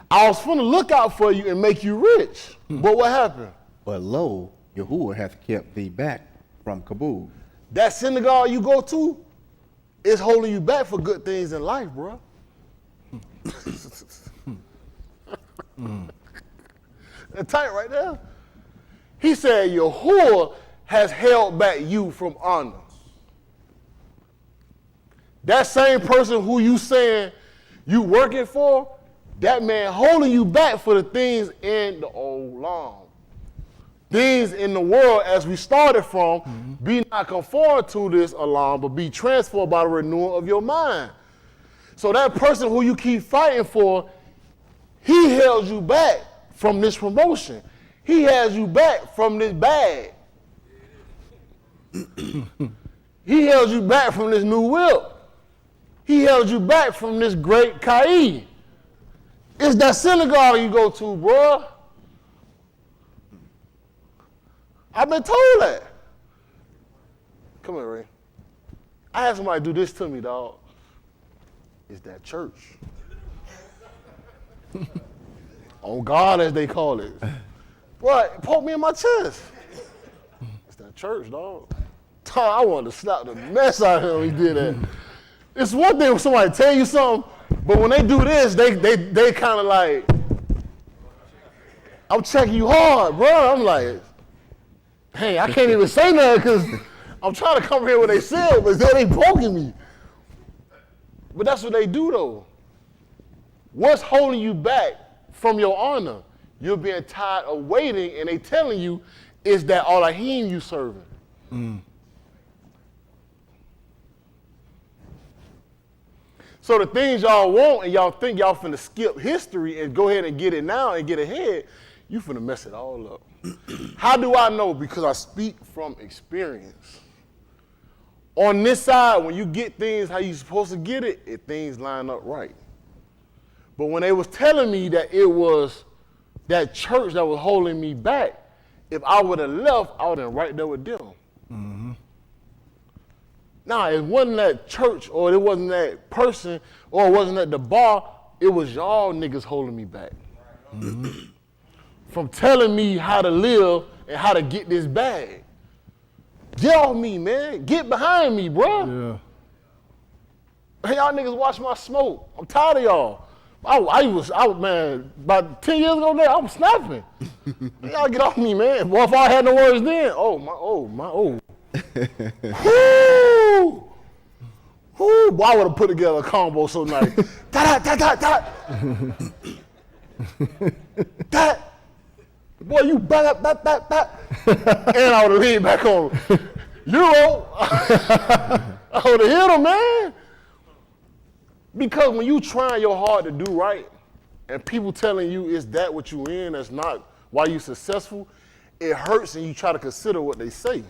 I was finna look out for you and make you rich. But what happened? But lo, Yahuwah hath kept thee back from Kabul. That synagogue you go to is holding you back for good things in life, bro. That's tight right there. He said, Yahuwah has held back you from honor. That same person who you saying you working for, that man holding you back for the things in the old law. Things in the world as we started from, be not conformed to this alarm, but be transformed by the renewal of your mind. So that person who you keep fighting for, he held you back from this promotion. He has you back from this bag. He held you back from this new whip. He held you back from this great Kai. It's that synagogue you go to, bro. I've been told that. Come here, Ray. I had somebody do this to me, dog. It's that church. On God, as they call it. Boy, it poked me in my chest. It's that church, dog. I wanted to slap the mess out of him when he did that. It's one thing when somebody tell you something, but when they do this, they kind of like, I'm checking you hard, bro. I'm like, hey, I can't even say nothing because I'm trying to come here what they said, but they ain't poking me. But that's what they do, though. What's holding you back from your honor? You're being tired of waiting, and they telling you it's that Elohim you serving. So the things y'all want and y'all think y'all finna skip history and go ahead and get it now and get ahead, you finna mess it all up. How do I know? Because I speak from experience. On this side, when you get things how you supposed to get it, things line up right. But when they was telling me that it was that church that was holding me back, if I would have left, I would have been right there with them. Nah, it wasn't that church or it wasn't that person or it wasn't at the bar. It was y'all niggas holding me back. From telling me how to live and how to get this bag. Get off me, man. Get behind me, bro. Yeah. Hey, y'all niggas watch my smoke. I'm tired of y'all. I was man, about 10 years ago there, I was snapping. Y'all get off me, man. Well, if I had no words then, Woo! Woo! Boy, I would have put together a combo so nice. Da-da-da-da-da! That! Boy, you back. And I would have leaned back on Euro. I would have hit him, man. Because when you trying your hard to do right, and people telling you is that what you in, that's not why you successful, it hurts and you try to consider what they say.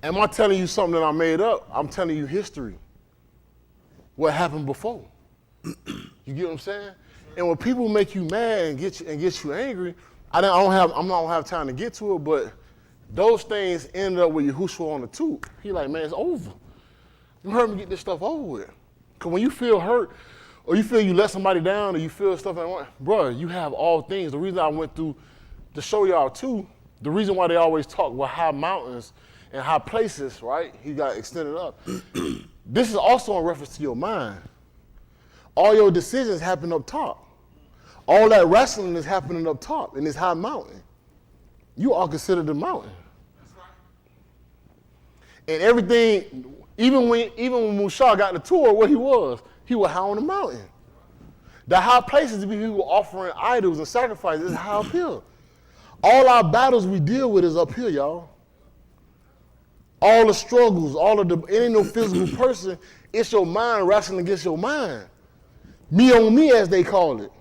Am I telling you something that I made up? I'm telling you history. What happened before. You get what I'm saying? And when people make you mad and get you angry, I'm not gonna have time to get to it, but those things ended up with Yahushua on the tube. He like, man, it's over. You heard me get this stuff over with. Because when you feel hurt, or you feel you let somebody down, or you feel stuff like, bro, you have all things. The reason I went through to show y'all too, the reason why they always talk about high mountains and high places, right? He got extended up. This is also in reference to your mind. All your decisions happen up top. All that wrestling is happening up top in this high mountain. You are considered the mountain. And everything, even when Mushar got the tour, what he was high on the mountain. The high places to be people offering idols and sacrifices is high up here. All our battles we deal with is up here, y'all. All the struggles, it ain't no physical person. It's your mind wrestling against your mind. Me on me, as they call it.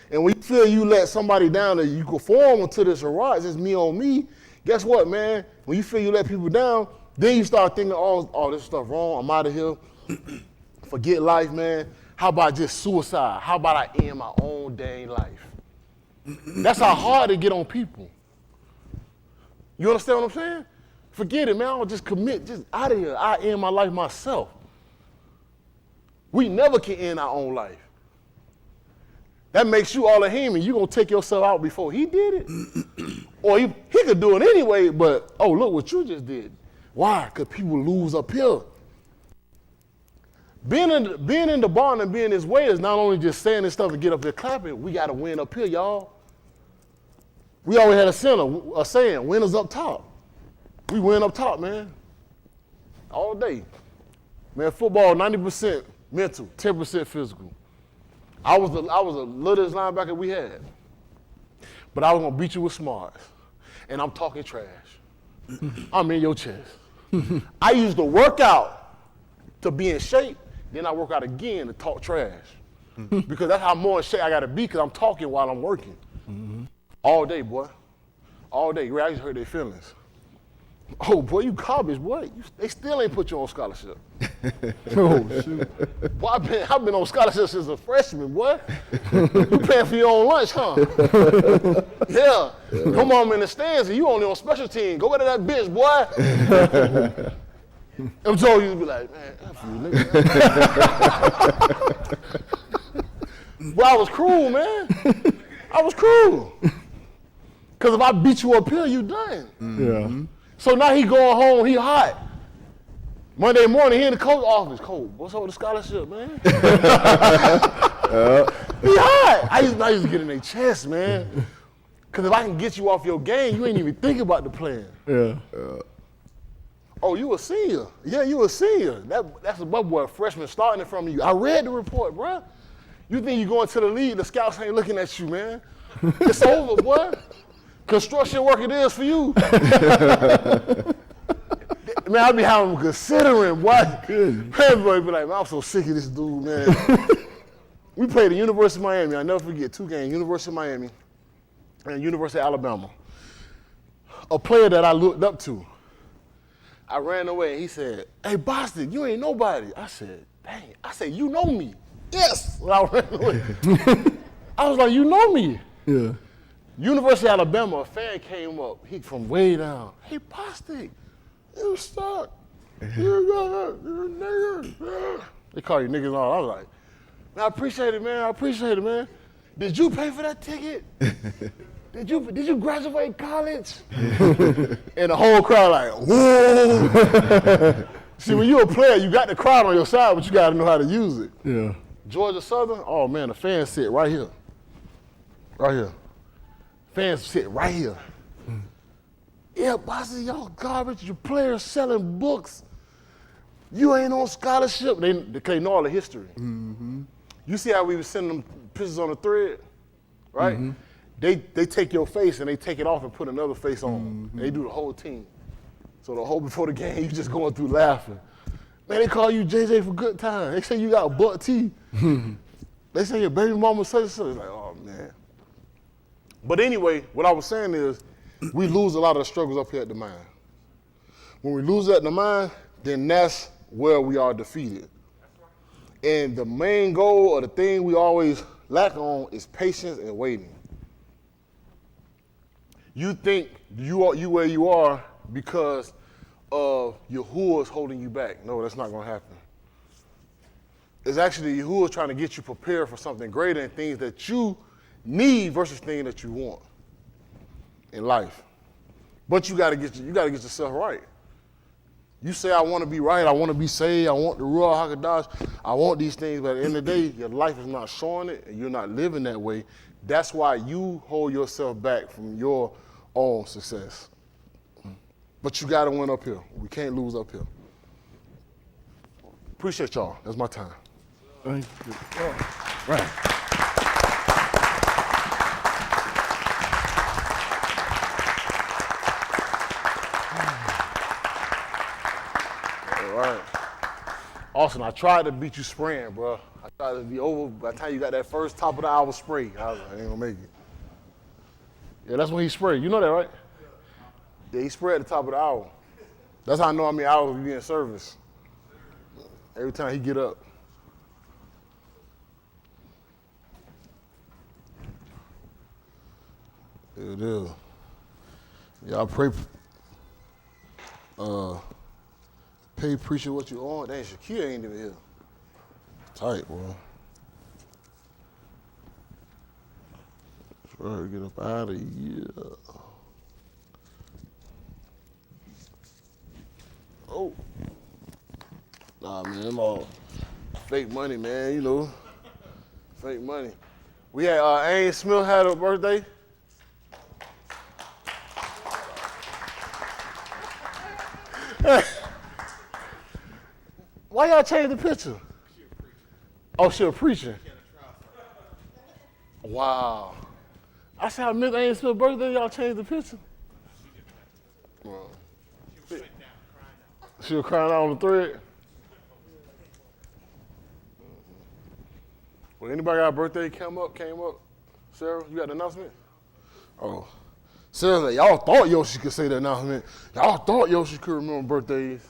And when you feel you let somebody down that you conform to this rise, it's me on me. Guess what, man? When you feel you let people down, then you start thinking, oh, this stuff wrong. I'm out of here. Forget life, man. How about just suicide? How about I end my own dang life? That's how hard it get on people. You understand what I'm saying? Forget it, man. I'll just commit, just out of here. I end my life myself. We never can end our own life. That makes you all a human. You gonna take yourself out before he did it? Or he could do it anyway, but oh, look what you just did. Why? Because people lose up here. Being in the barn and being this way is not only just saying this stuff and get up there clapping, we gotta win up here, y'all. We always had a saying, winners up top. We win up top, man. All day. Man, football, 90% mental, 10% physical. I was the littlest linebacker we had. But I was gonna beat you with smarts. And I'm talking trash. I'm in your chest. I used to work out to be in shape, then I work out again to talk trash. Because that's how more in shape I gotta be, because I'm talking while I'm working. All day, boy. All day. I just hurt their feelings. Oh, boy, you garbage, boy. They still ain't put you on scholarship. Oh, shoot. Boy, I've been on scholarship since a freshman, boy. You paying for your own lunch, huh? Yeah. Come on in the stands and you only on special team. Go to that bitch, boy. I'm told you to be like, man, F you, nigga. Boy, I was cruel, man. I was cruel. Because if I beat you up here, you done. Yeah. So now he going home, he hot. Monday morning, he in the coach office. Coach, what's up with the scholarship, man? He hot. I used to get in their chest, man. Because if I can get you off your game, you ain't even thinking about the plan. Yeah. Oh, you a senior. Yeah, you a senior. That's a boy, freshman starting it from you. I read the report, bruh. You think you going to the league, the scouts ain't looking at you, man. It's over, boy. Construction work it is for you. Man, I be having them considering, boy. Everybody be like, man, I'm so sick of this dude, man. We played at University of Miami. I'll never forget 2 games, University of Miami and University of Alabama. A player that I looked up to. I ran away and he said, hey, Boston, you ain't nobody. I said, dang. I said, you know me. Yes. When I ran away. I was like, you know me. Yeah. University of Alabama, a fan came up, he from way down. Hey, Bostic, you suck. You nigga. They call you niggas and all. I was like, man, I appreciate it, man. I appreciate it, man. Did you pay for that ticket? Did you graduate college? And the whole crowd like, whoa. See, when you're a player, you got the crowd on your side, but you got to know how to use it. Yeah. Georgia Southern, oh man, the fans sit right here. Right here. Fans sit right here. Yeah, bosses, y'all garbage. Your players selling books. You ain't on scholarship. They know all the history. Mm-hmm. You see how we was sending them pictures on the thread, right? Mm-hmm. They take your face and they take it off and put another face on. Mm-hmm. They do the whole team. So the whole before the game, you just going through laughing. Man, they call you JJ for good time. They say you got butt teeth. They say your baby mama such and such. It's like, oh man. But anyway, what I was saying is, we lose a lot of the struggles up here at the mine. When we lose at the mine, then that's where we are defeated. And the main goal or the thing we always lack on is patience and waiting. You think you are where you are because of Yahuwah's holding you back. No, that's not going to happen. It's actually Yahuwah trying to get you prepared for something greater and things that you need versus things that you want in life. But you gotta get yourself right. You say, I want to be right, I want to be saved, I want the Ruach HaKodesh, I want these things, but at the end of the day, your life is not showing it and you're not living that way. That's why you hold yourself back from your own success. But you gotta win up here. We can't lose up here. Appreciate y'all. That's my time. Thank you. Right. Austin, I tried to beat you spraying, bro. I tried to be over by the time you got that first top of the hour spray. I was like, I ain't gonna make it. Yeah, that's when he sprayed. You know that, right? Yeah, he sprayed at the top of the hour. That's how I know how many hours we be in service. Every time he get up. There it is. Y'all pray. Pay preacher what you on. Dang, Shakira ain't even here. Tight, bro. Try to get up out of here. Oh. Nah, man, them all fake money, man, you know. Fake money. We had, Ann Smith had her birthday. Why y'all change the picture? Oh, she a preacher. Wow. I said I missed Ann Smith's birthday, y'all changed the picture? Wow. She was crying out on the thread? Well, anybody got a birthday came up? Sarah, you got the announcement? Oh. Sarah like, y'all thought Yoshi could say the announcement. Y'all thought Yoshi could remember birthdays.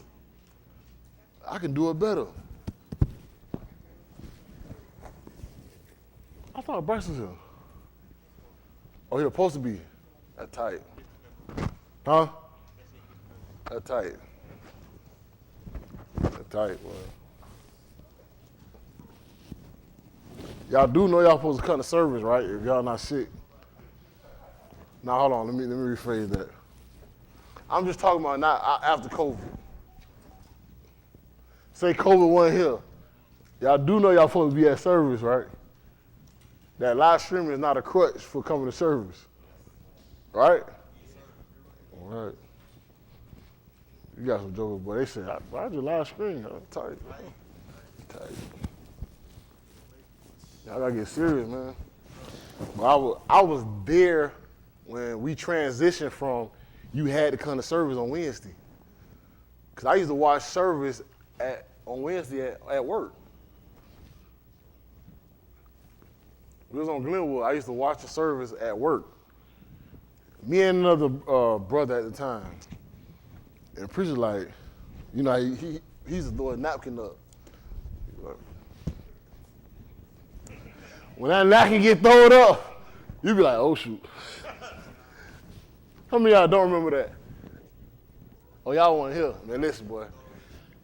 I can do it better. I thought Bryce was here. Oh, he was supposed to be. That tight. Huh? That tight. That tight, boy. Y'all do know y'all supposed to cut the service, right? If y'all not sick. Now, hold on. Let me rephrase that. I'm just talking about not after COVID. Say COVID wasn't here. Y'all do know y'all supposed to be at service, right? That live streaming is not a crutch for coming to service. Right? All right. You got some jokers, but they said, I just live stream. I'm tight. Tight. Y'all gotta get serious, man. But I was there when we transitioned from you had to come to service on Wednesday. Because I used to watch service on Wednesday at work. We was on Glenwood. I used to watch the service at work. Me and another brother at the time. And the preacher like, you know, he used to throw a napkin up. When that napkin get thrown up, you be like, oh shoot. How many of y'all don't remember that? Oh, y'all want to hear? Man, listen, boy.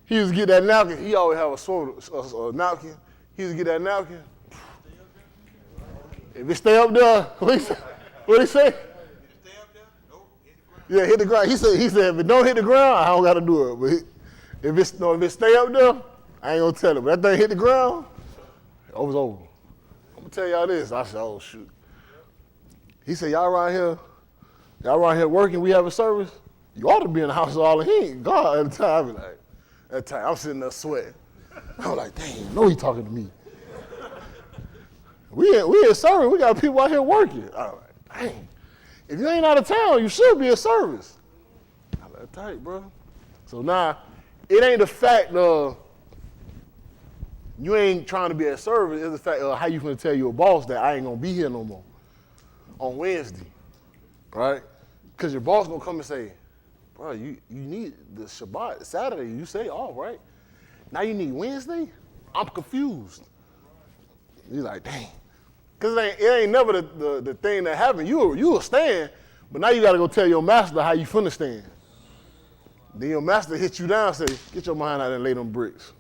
He used to get that napkin. He always have a napkin. He used to get that napkin. If it stay up there, what he say? Yeah, hit the ground. He said if it don't hit the ground, I don't got to do it. But if it stay up there, I ain't gonna tell it. But that thing hit the ground, it was over. I'm gonna tell y'all this. I said, oh shoot. He said, y'all around here working, we have a service. You ought to be in the house of all the he ain't God at the time. I be like, at the time, I'm sitting there sweating. I was like, dang, no, he talking to me. We in service. We got people out here working. I was like, dang. If you ain't out of town, you should be in service. I like, tight, bro. So now, it ain't the fact of you ain't trying to be at service. It's the fact of how you gonna tell your boss that I ain't gonna be here no more on Wednesday, right? Because your boss gonna come and say, bro, you need the Shabbat, Saturday, you say off, right? Now you need Wednesday? I'm confused. He's like, dang. Because it ain't never the thing that happened. You will stand, but now you got to go tell your master how you finna stand. Then your master hit you down and say, get your mind out there and lay them bricks.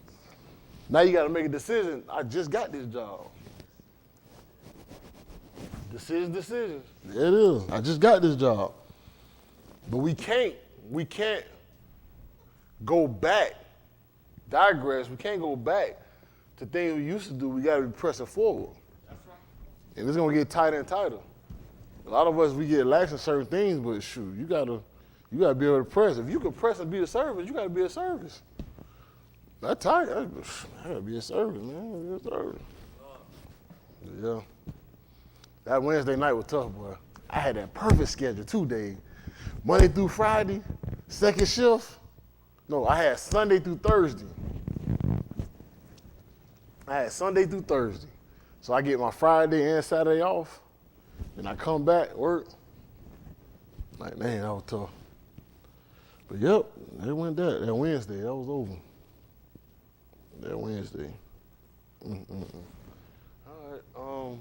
Now you got to make a decision. I just got this job. Decisions. There it is. I just got this job. But we can't go back, digress. We can't go back to things we used to do. We got to be pressing forward. And it's gonna get tighter and tighter. A lot of us, we get lax in certain things, but shoot, you gotta be able to press. If you can press and be a service, you gotta be a service. That's tight. I gotta be a service, man. Be a service. Yeah. That Wednesday night was tough, boy. I had that perfect schedule, 2 days. Monday through Friday, second shift. No, I had Sunday through Thursday. I had Sunday through Thursday. So I get my Friday and Saturday off. And I come back, work. Like, man, that was tough. But yep, that went that Wednesday. That was over. That Wednesday. All right.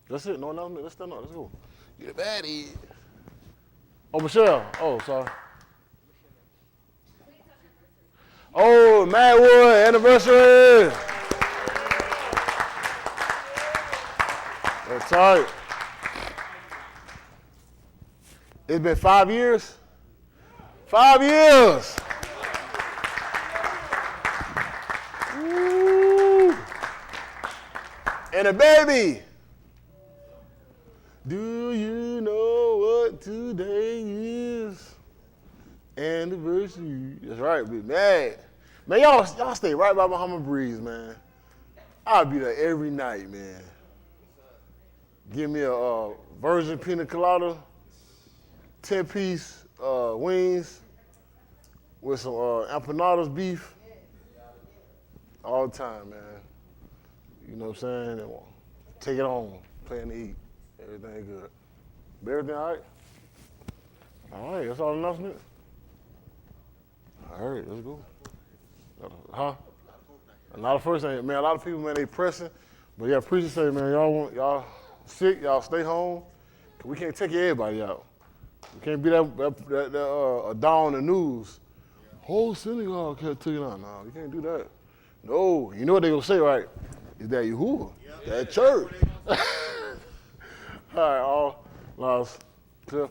That's it. No announcement. Let's stand up. Let's go. Get a baddie. Oh, Michelle. Oh, sorry. Oh, Madwood anniversary. That's right. It's been 5 years. 5 years. Woo. And a baby. Do you know what today is? Anniversary. That's right, be mad. Man, y'all stay right by Bahama Breeze, man. I'll be there every night, man. Give me a virgin pina colada, 10-piece wings with some empanadas beef. All the time, man. You know what I'm saying? And take it home, plan to eat. Everything good. But everything all right? All right, that's all the announcement? All right, let's go. Huh? Not the first thing, man. A lot of people, man, they pressing. But yeah, preacher say, man, y'all sick, y'all stay home. We can't take everybody out. We can't be that down the news. Whole synagogue took it out. No, you can't do that. No, you know what they gonna say, right? Is that Yahuwah? That church. All right, all lives clear.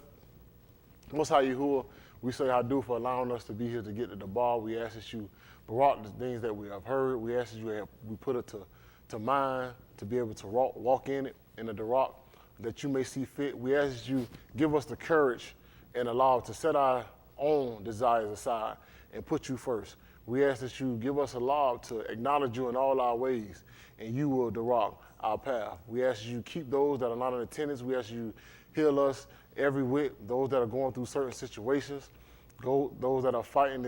Most High Yahuwah, we say how do for allowing us to be here to get to the bar. We ask that you brought the things that we have heard. We ask that we put it to mind to be able to walk in it, in the Darak, that you may see fit. We ask that you give us the courage and allow us to set our own desires aside and put you first. We ask that you give us a law to acknowledge you in all our ways, and you will direct our path. We ask you keep those that are not in attendance. We ask you heal us every whit. Those that are going through certain situations, those that are fighting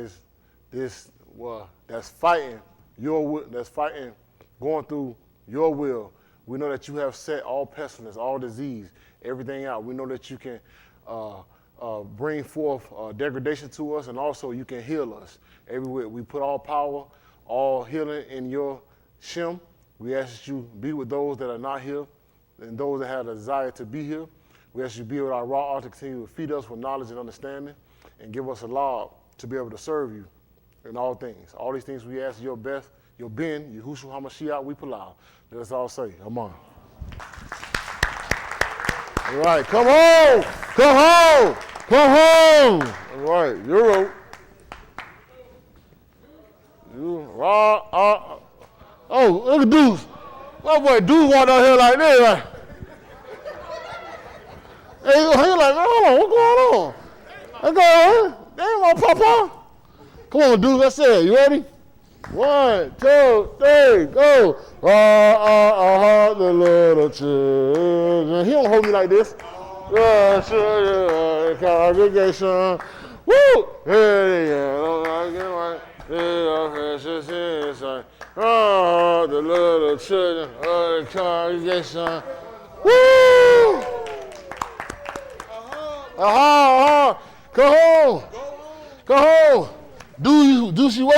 that's fighting going through your will. We know that you have set all pestilence, all disease, everything out. We know that you can bring forth degradation to us, and also you can heal us everywhere. We put all power, all healing in your Shem. We ask that you be with those that are not here and those that have a desire to be here. We ask you to be with our raw to continue to feed us with knowledge and understanding and give us a law to be able to serve you in all things. All these things we ask your best, your Ben, Yahushua HaMashiach, we palau. Let us all say, Amen. All right, come home, come home, come home. All right, Euro. Oh, look at Deuce. My boy Deuce walked out here like this. Like, hey, he like, man, hold on, what's going on? What's going on? Damn, my papa. Come on, Deuce, let's say it. You ready? 1, 2, 3, go. The little children. He don't hold me like this. Congregation. Woo! The little children of the congregation. Woo! Come home. Come home. Do you wait?